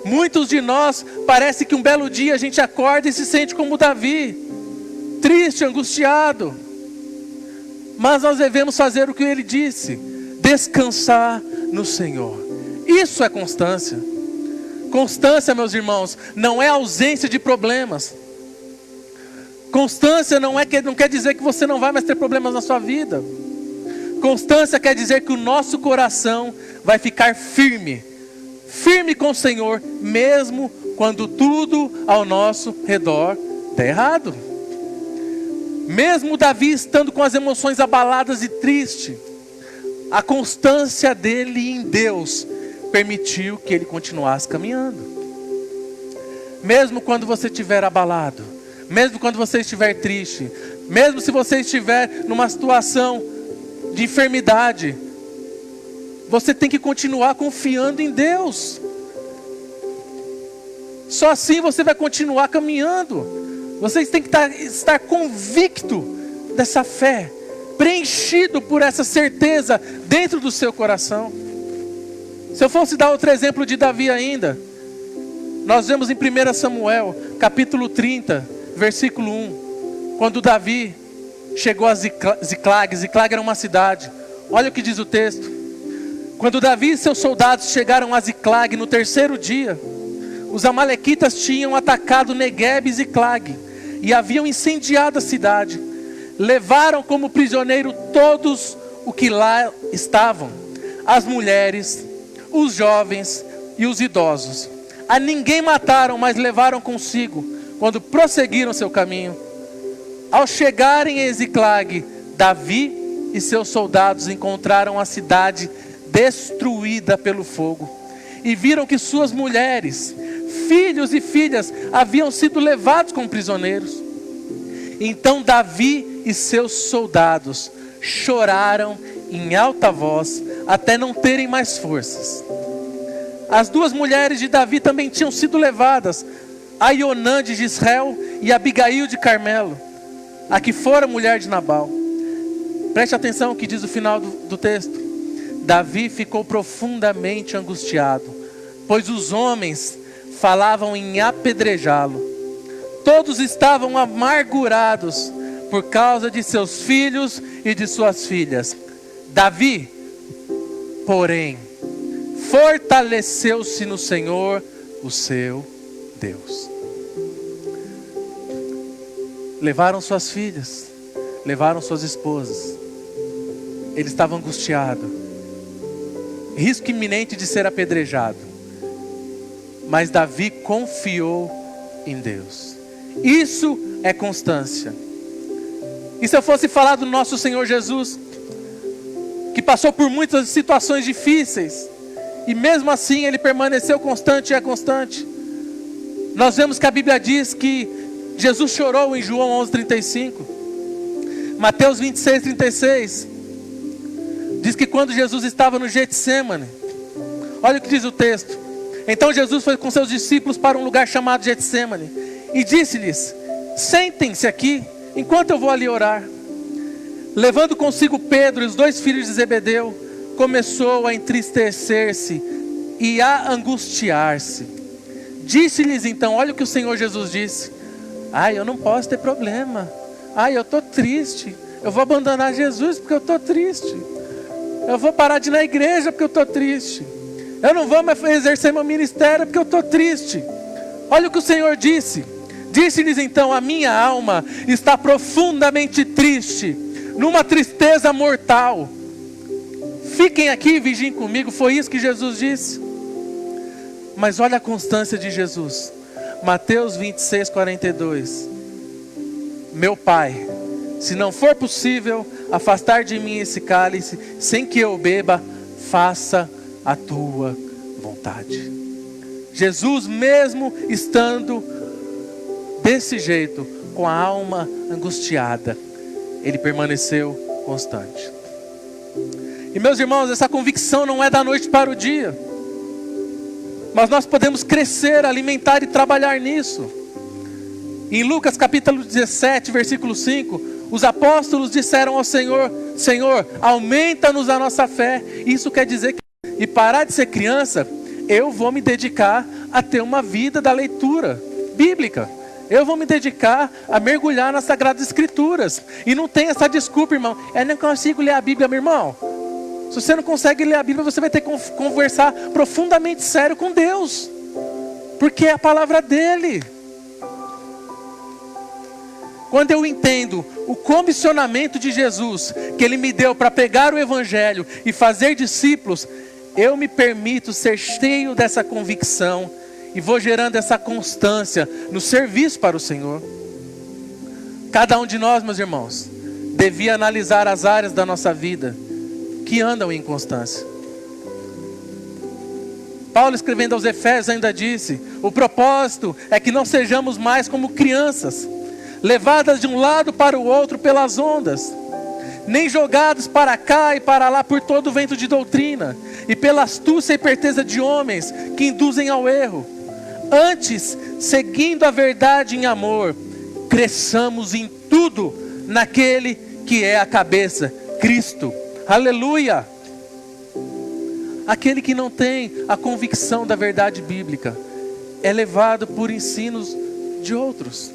Muitos de nós, parece que um belo dia a gente acorda e se sente como Davi, triste, angustiado. Mas nós devemos fazer o que ele disse: descansar no Senhor. Isso é constância. Constância, meus irmãos, não é ausência de problemas. Constância não quer dizer que você não vai mais ter problemas na sua vida. Constância quer dizer que o nosso coração vai ficar firme, firme com o Senhor, mesmo quando tudo ao nosso redor está errado. Mesmo Davi estando com as emoções abaladas e triste, a constância dele em Deus permitiu que ele continuasse caminhando. Mesmo quando você estiver abalado, mesmo quando você estiver triste, mesmo se você estiver numa situação de enfermidade, você tem que continuar confiando em Deus. Só assim você vai continuar caminhando. Você tem que estar convicto dessa fé, preenchido por essa certeza dentro do seu coração. Se eu fosse dar outro exemplo de Davi ainda, nós vemos em 1 Samuel, capítulo 30, versículo 1, quando Davi chegou a Ziclag. Ziclag era uma cidade. Olha o que diz o texto: quando Davi e seus soldados chegaram a Ziclag no terceiro dia, os amalequitas tinham atacado Negueb e Ziclag e haviam incendiado a cidade. Levaram como prisioneiro todos o que lá estavam, as mulheres, os jovens e os idosos. A ninguém mataram, mas levaram consigo quando prosseguiram seu caminho. Ao chegarem em Ziclag, Davi e seus soldados encontraram a cidade destruída pelo fogo e viram que suas mulheres, filhos e filhas haviam sido levados como prisioneiros. Então Davi e seus soldados choraram em alta voz até não terem mais forças. As duas mulheres de Davi também tinham sido levadas, Aionã de Gisrael e Abigail de Carmelo, a que fora mulher de Nabal. Preste atenção ao que diz o final do texto. Davi ficou profundamente angustiado, pois os homens falavam em apedrejá-lo. Todos estavam amargurados por causa de seus filhos e de suas filhas. Davi, porém, fortaleceu-se no Senhor, o seu Deus. Levaram suas filhas, levaram suas esposas. Ele estava angustiado, risco iminente de ser apedrejado. Mas Davi confiou em Deus. Isso é constância. E se eu fosse falar do nosso Senhor Jesus, que passou por muitas situações difíceis. E mesmo assim ele permaneceu constante e é constante. Nós vemos que a Bíblia diz que Jesus chorou em João 11:35. Mateus 26:36. Diz que quando Jesus estava no Getsêmani, olha o que diz o texto. Então Jesus foi com seus discípulos para um lugar chamado Getsêmani e disse-lhes: sentem-se aqui, enquanto eu vou ali orar. Levando consigo Pedro e os 2 filhos de Zebedeu, começou a entristecer-se e a angustiar-se. Disse-lhes então, olha o que o Senhor Jesus disse: ai, eu não posso ter problema. Ai, eu estou triste. Eu vou abandonar Jesus porque eu estou triste. Eu vou parar de ir na igreja porque eu estou triste. Eu não vou mais exercer meu ministério porque eu estou triste. Olha o que o Senhor disse. Disse-lhes então: a minha alma está profundamente triste, numa tristeza mortal. Fiquem aqui e vigiem comigo. Foi isso que Jesus disse. Mas olha a constância de Jesus. Mateus 26:42. Meu Pai, se não for possível afastar de mim esse cálice, sem que eu beba, faça a tua vontade. Jesus, mesmo estando desse jeito, com a alma angustiada, ele permaneceu constante. E meus irmãos, essa convicção não é da noite para o dia, mas nós podemos crescer, alimentar e trabalhar nisso. Em Lucas capítulo 17, versículo 5, os apóstolos disseram ao Senhor: Senhor, aumenta-nos a nossa fé. Isso quer dizer que, e parar de ser criança, eu vou me dedicar a ter uma vida da leitura bíblica. Eu vou me dedicar a mergulhar nas Sagradas Escrituras. E não tem essa desculpa, irmão: eu não consigo ler a Bíblia, meu irmão. Se você não consegue ler a Bíblia, você vai ter que conversar profundamente sério com Deus, porque é a palavra dele. Quando eu entendo o comissionamento de Jesus, que ele me deu para pegar o Evangelho e fazer discípulos, eu me permito ser cheio dessa convicção e vou gerando essa constância no serviço para o Senhor. Cada um de nós, meus irmãos, devia analisar as áreas da nossa vida que andam em inconstância. Paulo, escrevendo aos Efésios, ainda disse: o propósito é que não sejamos mais como crianças, levadas de um lado para o outro pelas ondas, nem jogados para cá e para lá por todo o vento de doutrina, e pela astúcia e perteza de homens que induzem ao erro. Antes, seguindo a verdade em amor, cresçamos em tudo naquele que é a cabeça, Cristo. Aleluia! Aquele que não tem a convicção da verdade bíblica é levado por ensinos de outros.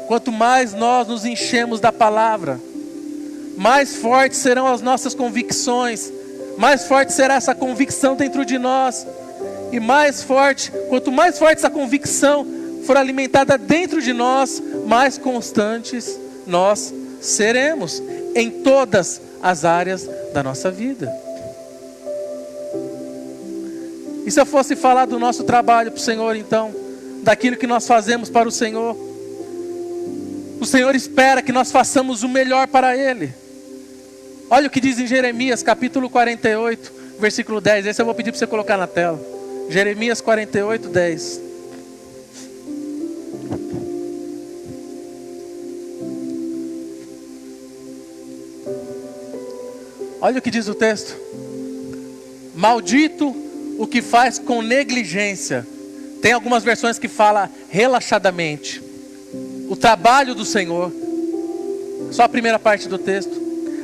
Quanto mais nós nos enchemos da palavra, mais fortes serão as nossas convicções, mais forte será essa convicção dentro de nós. E mais forte, quanto mais forte essa convicção for alimentada dentro de nós, mais constantes nós seremos em todas as áreas da nossa vida. E se eu fosse falar do nosso trabalho para o Senhor, então, daquilo que nós fazemos para o Senhor espera que nós façamos o melhor para Ele. Olha o que diz em Jeremias capítulo 48, versículo 10. Esse eu vou pedir para você colocar na tela. Jeremias 48, 10. Olha o que diz o texto: maldito o que faz com negligência. Tem algumas versões que fala relaxadamente. O trabalho do Senhor. Só a primeira parte do texto.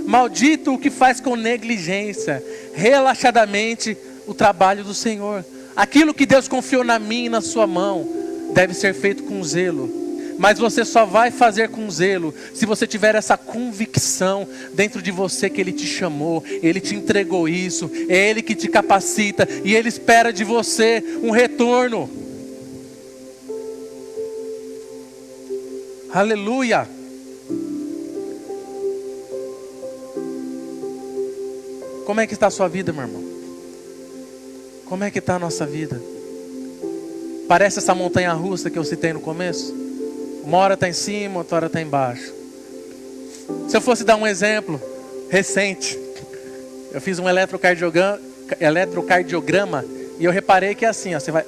Maldito o que faz com negligência, relaxadamente, o trabalho do Senhor. Aquilo que Deus confiou na minha e na sua mão deve ser feito com zelo. Mas você só vai fazer com zelo se você tiver essa convicção dentro de você que Ele te chamou, Ele te entregou isso, é Ele que te capacita e Ele espera de você um retorno. Aleluia! Como é que está a sua vida, meu irmão? Como é que está a nossa vida? Parece essa montanha russa que eu citei no começo? Uma hora está em cima, outra hora está embaixo. Se eu fosse dar um exemplo, recente. Eu fiz um eletrocardiograma e eu reparei que é assim, ó, você vai,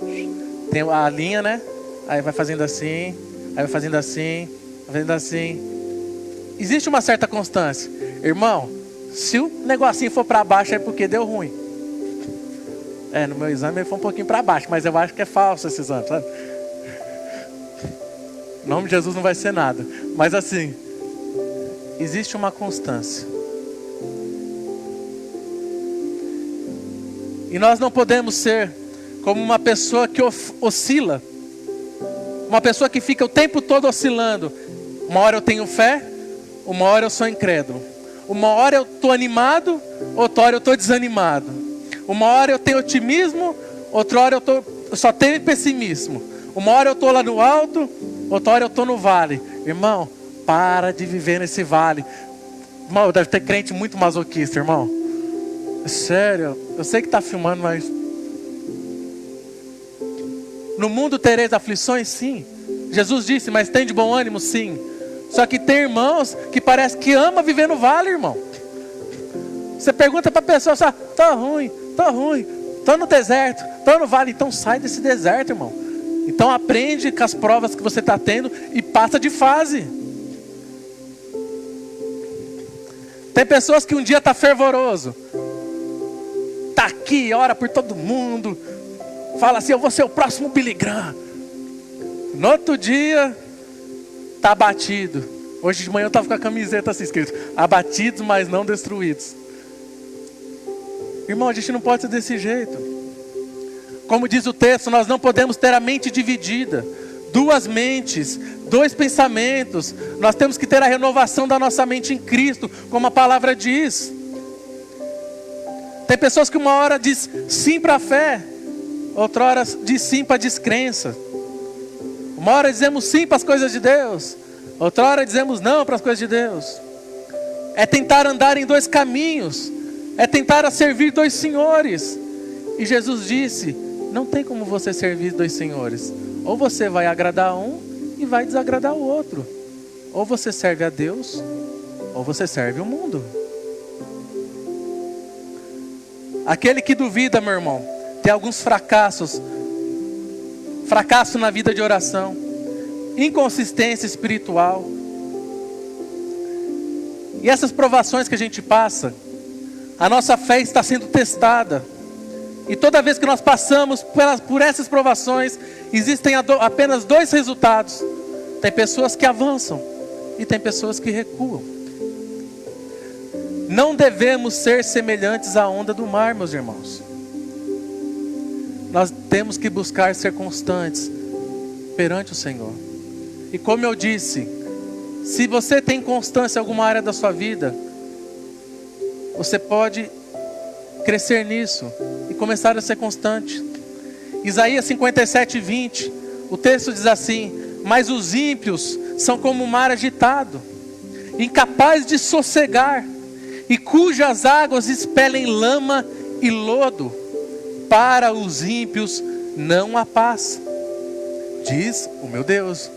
tem a linha, né? Aí vai fazendo assim, aí vai fazendo assim, vai fazendo assim. Existe uma certa constância. Irmão, se o negocinho for para baixo é porque deu ruim. No meu exame ele foi um pouquinho para baixo, mas eu acho que é falso esse exame, sabe? Em nome de Jesus não vai ser nada. Mas assim, existe uma constância. E nós não podemos ser como uma pessoa que oscila. Uma pessoa que fica o tempo todo oscilando. Uma hora eu tenho fé, uma hora eu sou incrédulo. Uma hora eu estou animado, outra hora eu estou desanimado. Uma hora eu tenho otimismo, outra hora eu só tenho pessimismo. Uma hora eu estou lá no alto, outra hora eu estou no vale. Irmão, para de viver nesse vale. Irmão, deve ter crente muito masoquista, irmão. Sério, eu sei que está filmando, mas... No mundo tereis aflições, sim. Jesus disse, mas tem de bom ânimo, sim. Só que tem irmãos que parece que ama viver no vale, irmão. Você pergunta para a pessoa, tá ruim, tô no deserto, tô no vale. Então sai desse deserto, irmão. Então aprende com as provas que você está tendo e passa de fase. Tem pessoas que um dia tá fervoroso, tá aqui, ora por todo mundo, fala assim, eu vou ser o próximo Billy Graham. No outro dia, tá abatido. Hoje de manhã eu estava com a camiseta assim escrito, abatidos, mas não destruídos. Irmão, a gente não pode ser desse jeito. Como diz o texto, nós não podemos ter a mente dividida. Duas mentes, dois pensamentos. Nós temos que ter a renovação da nossa mente em Cristo, como a palavra diz. Tem pessoas que uma hora diz sim para a fé, outra hora diz sim para a descrença. Uma hora dizemos sim para as coisas de Deus, outra hora dizemos não para as coisas de Deus. É tentar andar em dois caminhos, é tentar servir dois senhores. E Jesus disse, não tem como você servir dois senhores. Ou você vai agradar um e vai desagradar o outro. Ou você serve a Deus, ou você serve o mundo. Aquele que duvida, meu irmão, tem alguns fracassos. Fracasso na vida de oração, inconsistência espiritual. E essas provações que a gente passa, a nossa fé está sendo testada. E toda vez que nós passamos por essas provações, existem apenas dois resultados. Tem pessoas que avançam e tem pessoas que recuam. Não devemos ser semelhantes à onda do mar, meus irmãos. Nós temos que buscar ser constantes perante o Senhor. E como eu disse, se você tem constância em alguma área da sua vida, você pode crescer nisso e começar a ser constante. Isaías 57:20, o texto diz assim, mas os ímpios são como o mar agitado, incapaz de sossegar, e cujas águas expelem lama e lodo. Para os ímpios não há paz, diz o meu Deus.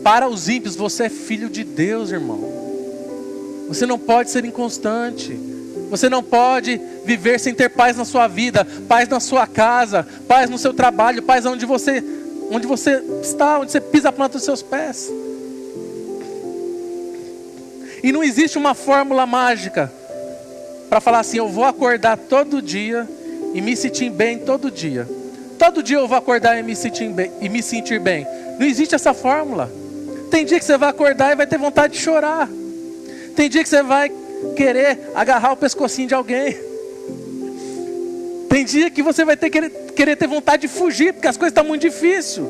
Para os ímpios você é filho de Deus, irmão. Você não pode ser inconstante. Você não pode viver sem ter paz na sua vida, paz na sua casa, paz no seu trabalho, paz onde você está, onde você pisa a planta dos seus pés. E não existe uma fórmula mágica para falar assim, eu vou acordar todo dia e me sentir bem todo dia. Todo dia eu vou acordar e me sentir bem. Não existe essa fórmula. Tem dia que você vai acordar e vai ter vontade de chorar. Tem dia que você vai querer agarrar o pescocinho de alguém. Tem dia que você vai querer ter vontade de fugir, porque as coisas estão muito difíceis.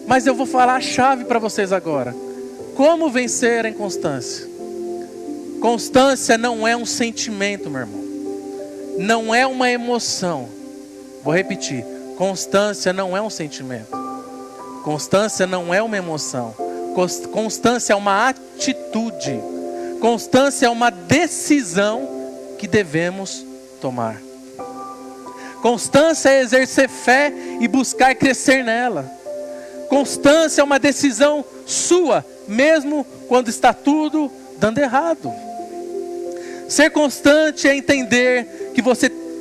Mas eu vou falar a chave para vocês agora. Como vencer a inconstância? Constância não é um sentimento, meu irmão. Não é uma emoção. Vou repetir. Constância não é um sentimento. Constância não é uma emoção. Constância é uma atitude. Constância é uma decisão que devemos tomar. Constância é exercer fé e buscar crescer nela. Constância é uma decisão sua, mesmo quando está tudo dando errado. Ser constante é entender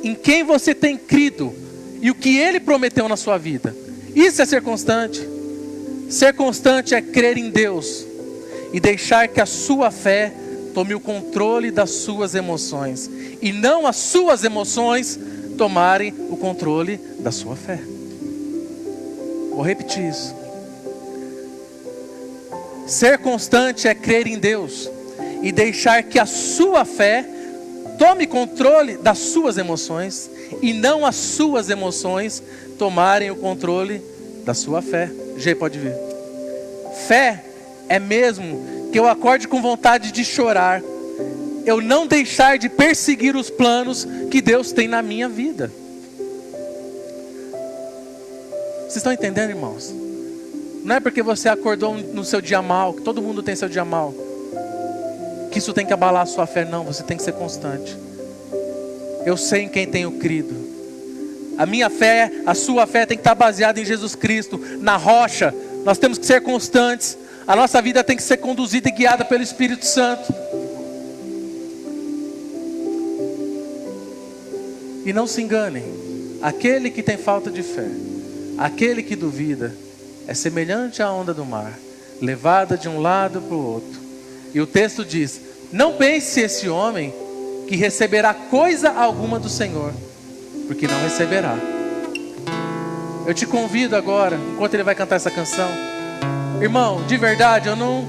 em quem você tem crido e o que Ele prometeu na sua vida. Isso é ser constante. Ser constante é crer em Deus e deixar que a sua fé tome o controle das suas emoções e não as suas emoções tomarem o controle da sua fé. Vou repetir isso. Ser constante é crer em Deus e deixar que a sua fé tome controle das suas emoções e não as suas emoções tomarem o controle da sua fé. G, pode vir. Fé é mesmo que eu acorde com vontade de chorar, eu não deixar de perseguir os planos que Deus tem na minha vida. Vocês estão entendendo, irmãos? Não é porque você acordou no seu dia mal, que todo mundo tem seu dia mal, que isso tem que abalar a sua fé. Não, você tem que ser constante. Eu sei em quem tenho crido. A minha fé, a sua fé tem que estar baseada em Jesus Cristo, na rocha. Nós temos que ser constantes. A nossa vida tem que ser conduzida e guiada pelo Espírito Santo. E não se enganem, aquele que tem falta de fé, aquele que duvida, é semelhante à onda do mar, levada de um lado para o outro. E o texto diz: não pense esse homem que receberá coisa alguma do Senhor, porque não receberá. Eu te convido agora, enquanto ele vai cantar essa canção, irmão, de verdade, eu não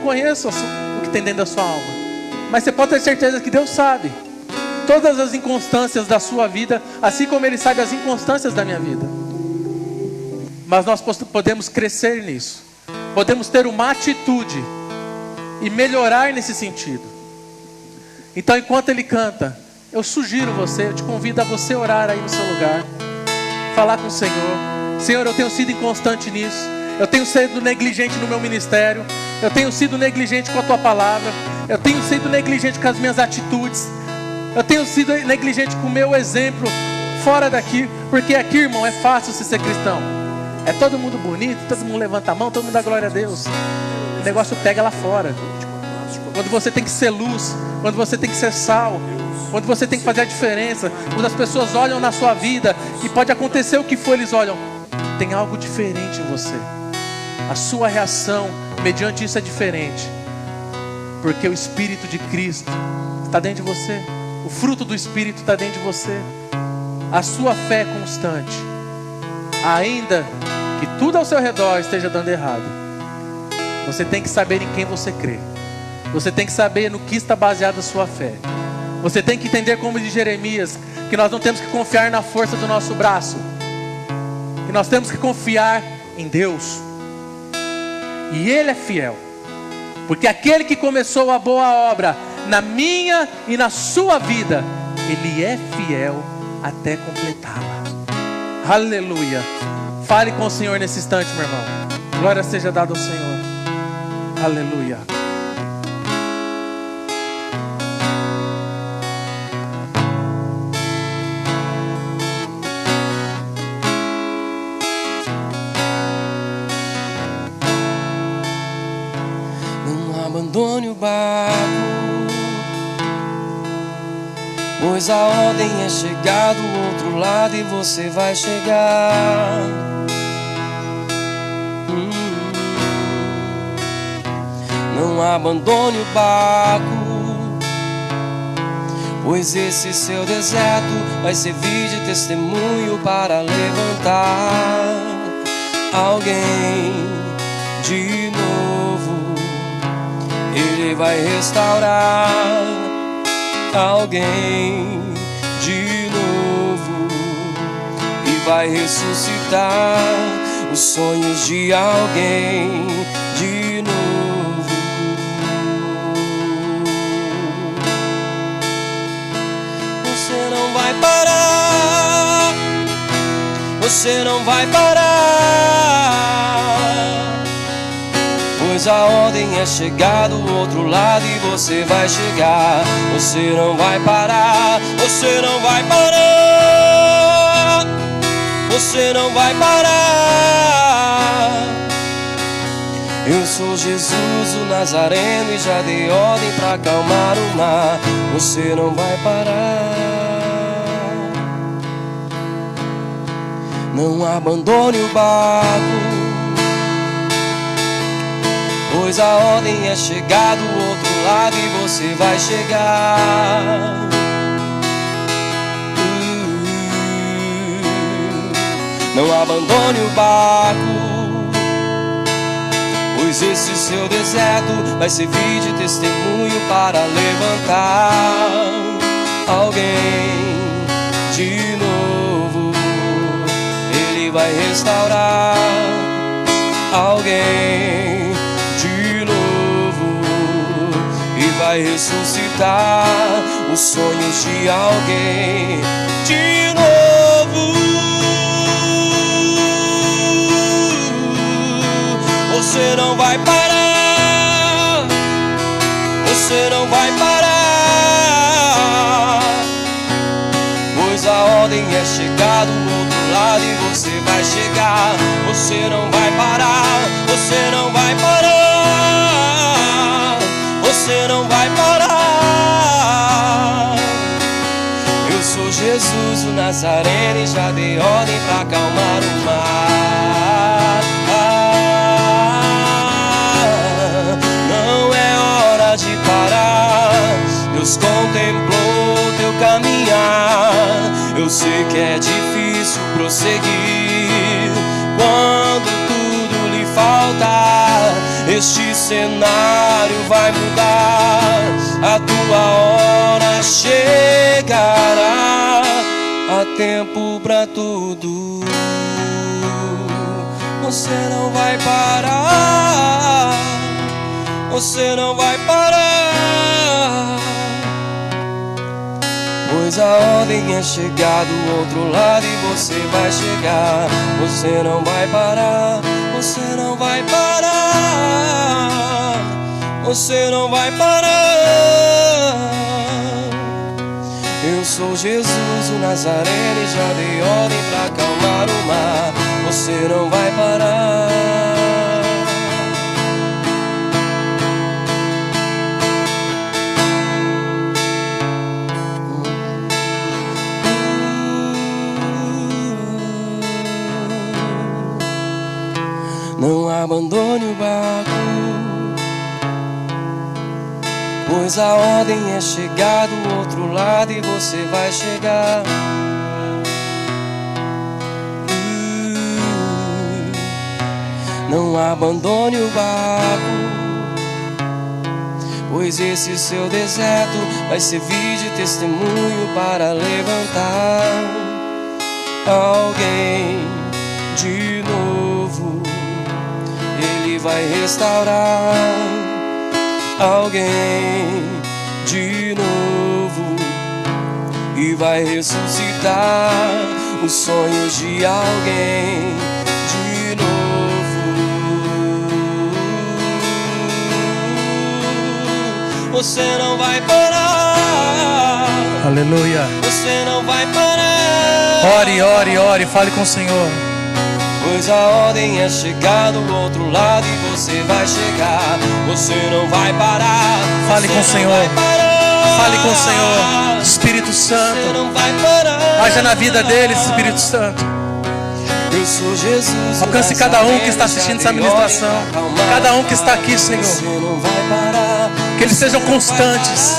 conheço o que tem dentro da sua alma, mas você pode ter certeza que Deus sabe todas as inconstâncias da sua vida, assim como Ele sabe as inconstâncias da minha vida. Mas nós podemos crescer nisso, podemos ter uma atitude e melhorar nesse sentido. Então, enquanto ele canta, eu sugiro você, eu te convido a você orar aí no seu lugar, falar com o Senhor: Senhor, eu tenho sido inconstante nisso, eu tenho sido negligente no meu ministério, eu tenho sido negligente com a tua palavra, eu tenho sido negligente com as minhas atitudes, eu tenho sido negligente com o meu exemplo fora daqui, porque aqui, irmão, é fácil você ser cristão. É todo mundo bonito, todo mundo levanta a mão, todo mundo dá glória a Deus. O negócio pega lá fora. Quando você tem que ser luz, quando você tem que ser sal, quando você tem que fazer a diferença, quando as pessoas olham na sua vida e pode acontecer o que for, eles olham, tem algo diferente em você. A sua reação mediante isso é diferente, porque o Espírito de Cristo está dentro de você. O fruto do Espírito está dentro de você. A sua fé é constante, ainda que tudo ao seu redor esteja dando errado. Você tem que saber em quem você crê. Você tem que saber no que está baseada a sua fé. Você tem que entender, como diz Jeremias, que nós não temos que confiar na força do nosso braço, que nós temos que confiar em Deus. E Ele é fiel, porque aquele que começou a boa obra na minha e na sua vida, Ele é fiel até completá-la. Aleluia. Fale com o Senhor nesse instante, meu irmão. Glória seja dada ao Senhor. Aleluia. Não abandone o barco, pois a ordem é chegar do outro lado e você vai chegar. Não abandone o barco, pois esse seu deserto vai servir de testemunho para levantar alguém de novo. Ele vai restaurar alguém de novo e vai ressuscitar os sonhos de alguém de novo. Você não vai parar, você não vai parar, pois a ordem é chegar do outro lado e você vai chegar. Você não vai parar, você não vai parar, você não vai parar. Eu sou Jesus o Nazareno e já dei ordem pra acalmar o mar. Você não vai parar. Não abandone o barco, pois a ordem é chegar do outro lado e você vai chegar. Não abandone o barco, pois esse seu deserto vai servir de testemunho para levantar alguém de novo. Ele vai restaurar alguém de novo e vai ressuscitar os sonhos de alguém de novo. Você não vai parar, você não vai parar, pois a ordem é chegar do outro lado e você vai chegar. Você não vai parar, você não vai parar, você não vai parar. Eu sou Jesus o Nazareno e já dei ordem pra acalmar o mar. De parar, Deus contemplou teu caminhar. Eu sei que é difícil prosseguir quando tudo lhe falta. Este cenário vai mudar, a tua hora chegará. Há tempo pra tudo. Você não vai parar, você não vai parar, pois a ordem é chegar do outro lado e você vai chegar. Você não vai parar, você não vai parar, você não vai parar. Eu sou Jesus o Nazareno e já dei ordem pra acalmar o mar. Você não vai parar. Não abandone o barco, pois a ordem é chegar do outro lado e você vai chegar. Não abandone o barco, pois esse seu deserto vai servir de testemunho para levantar alguém de novo. Ele vai restaurar alguém de novo e vai ressuscitar os sonhos de alguém de novo. Você não vai parar. Aleluia. Você não vai parar. Ore, ore, ore, fale com o Senhor. Pois a ordem é chegar do outro lado e você vai chegar. Você não vai parar. Fale com o Senhor. Fale com o Senhor. Espírito Santo, Você não vai parar. haja na vida deles, Espírito Santo. Eu sou Jesus. Alcance cada um que está assistindo essa ministração, cada um que está aqui, Senhor. Você não vai parar. Que eles sejam constantes,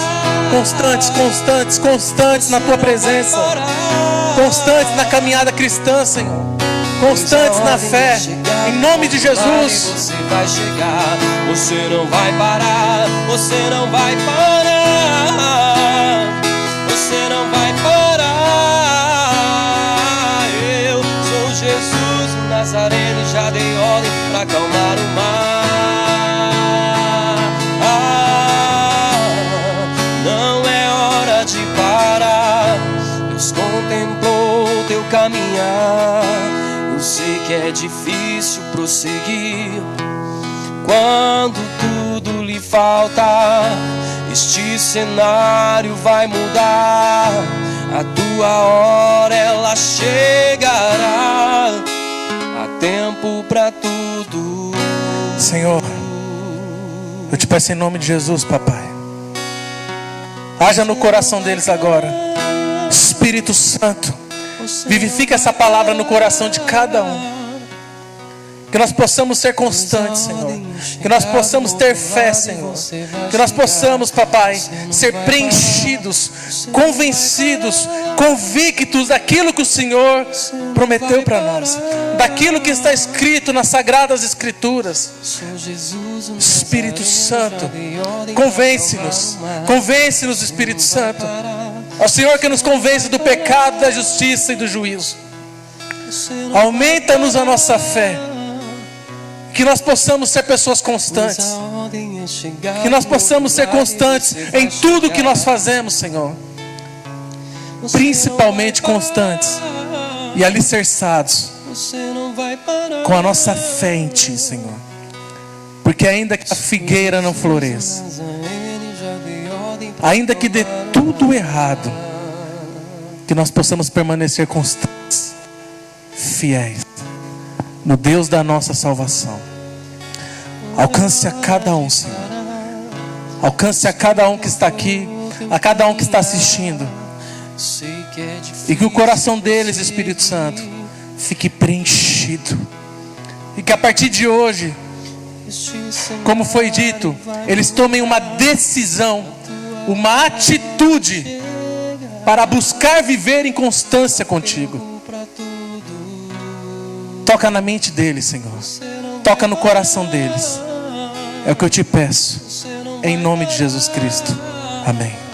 constantes, constantes, constantes na tua presença, constantes na caminhada cristã, Senhor. Constantes na fé, em nome de Jesus. Você vai chegar, você não vai parar, você não vai parar, você não vai parar. Eu sou Jesus o Nazareno, já dei ordem pra acalmar o mar. Não é hora de parar, Deus contemplou teu caminhar. Eu sei que é difícil prosseguir quando tudo lhe falta. Este cenário vai mudar, a tua hora ela chegará. Há tempo pra tudo. Senhor, Eu te peço em nome de Jesus, papai. Haja no coração deles agora. Espírito Santo, vivifica essa palavra no coração de cada um. Que nós possamos ser constantes, Senhor. Que nós possamos ter fé, Senhor. Que nós possamos, papai, ser preenchidos, convencidos, convictos daquilo que o Senhor prometeu para nós, daquilo que está escrito nas Sagradas Escrituras. Espírito Santo, convence-nos, Espírito Santo. Ao Senhor que nos convence do pecado, da justiça e do juízo. Aumenta-nos a nossa fé. Que nós possamos ser pessoas constantes. Que nós possamos ser constantes em tudo que nós fazemos, Senhor. Principalmente constantes e alicerçados com a nossa fé em Ti, Senhor. Porque ainda que a figueira não floresça, ainda que dê tudo errado, que nós possamos permanecer constantes, fiéis no Deus da nossa salvação. Alcance a cada um, Senhor. Alcance a cada um que está aqui, a cada um que está assistindo. E que o coração deles, Espírito Santo, fique preenchido. E que a partir de hoje, como foi dito, eles tomem uma decisão, uma atitude para buscar viver em constância contigo. Toca na mente deles, Senhor. Toca no coração deles. É o que eu te peço. Em nome de Jesus Cristo. Amém.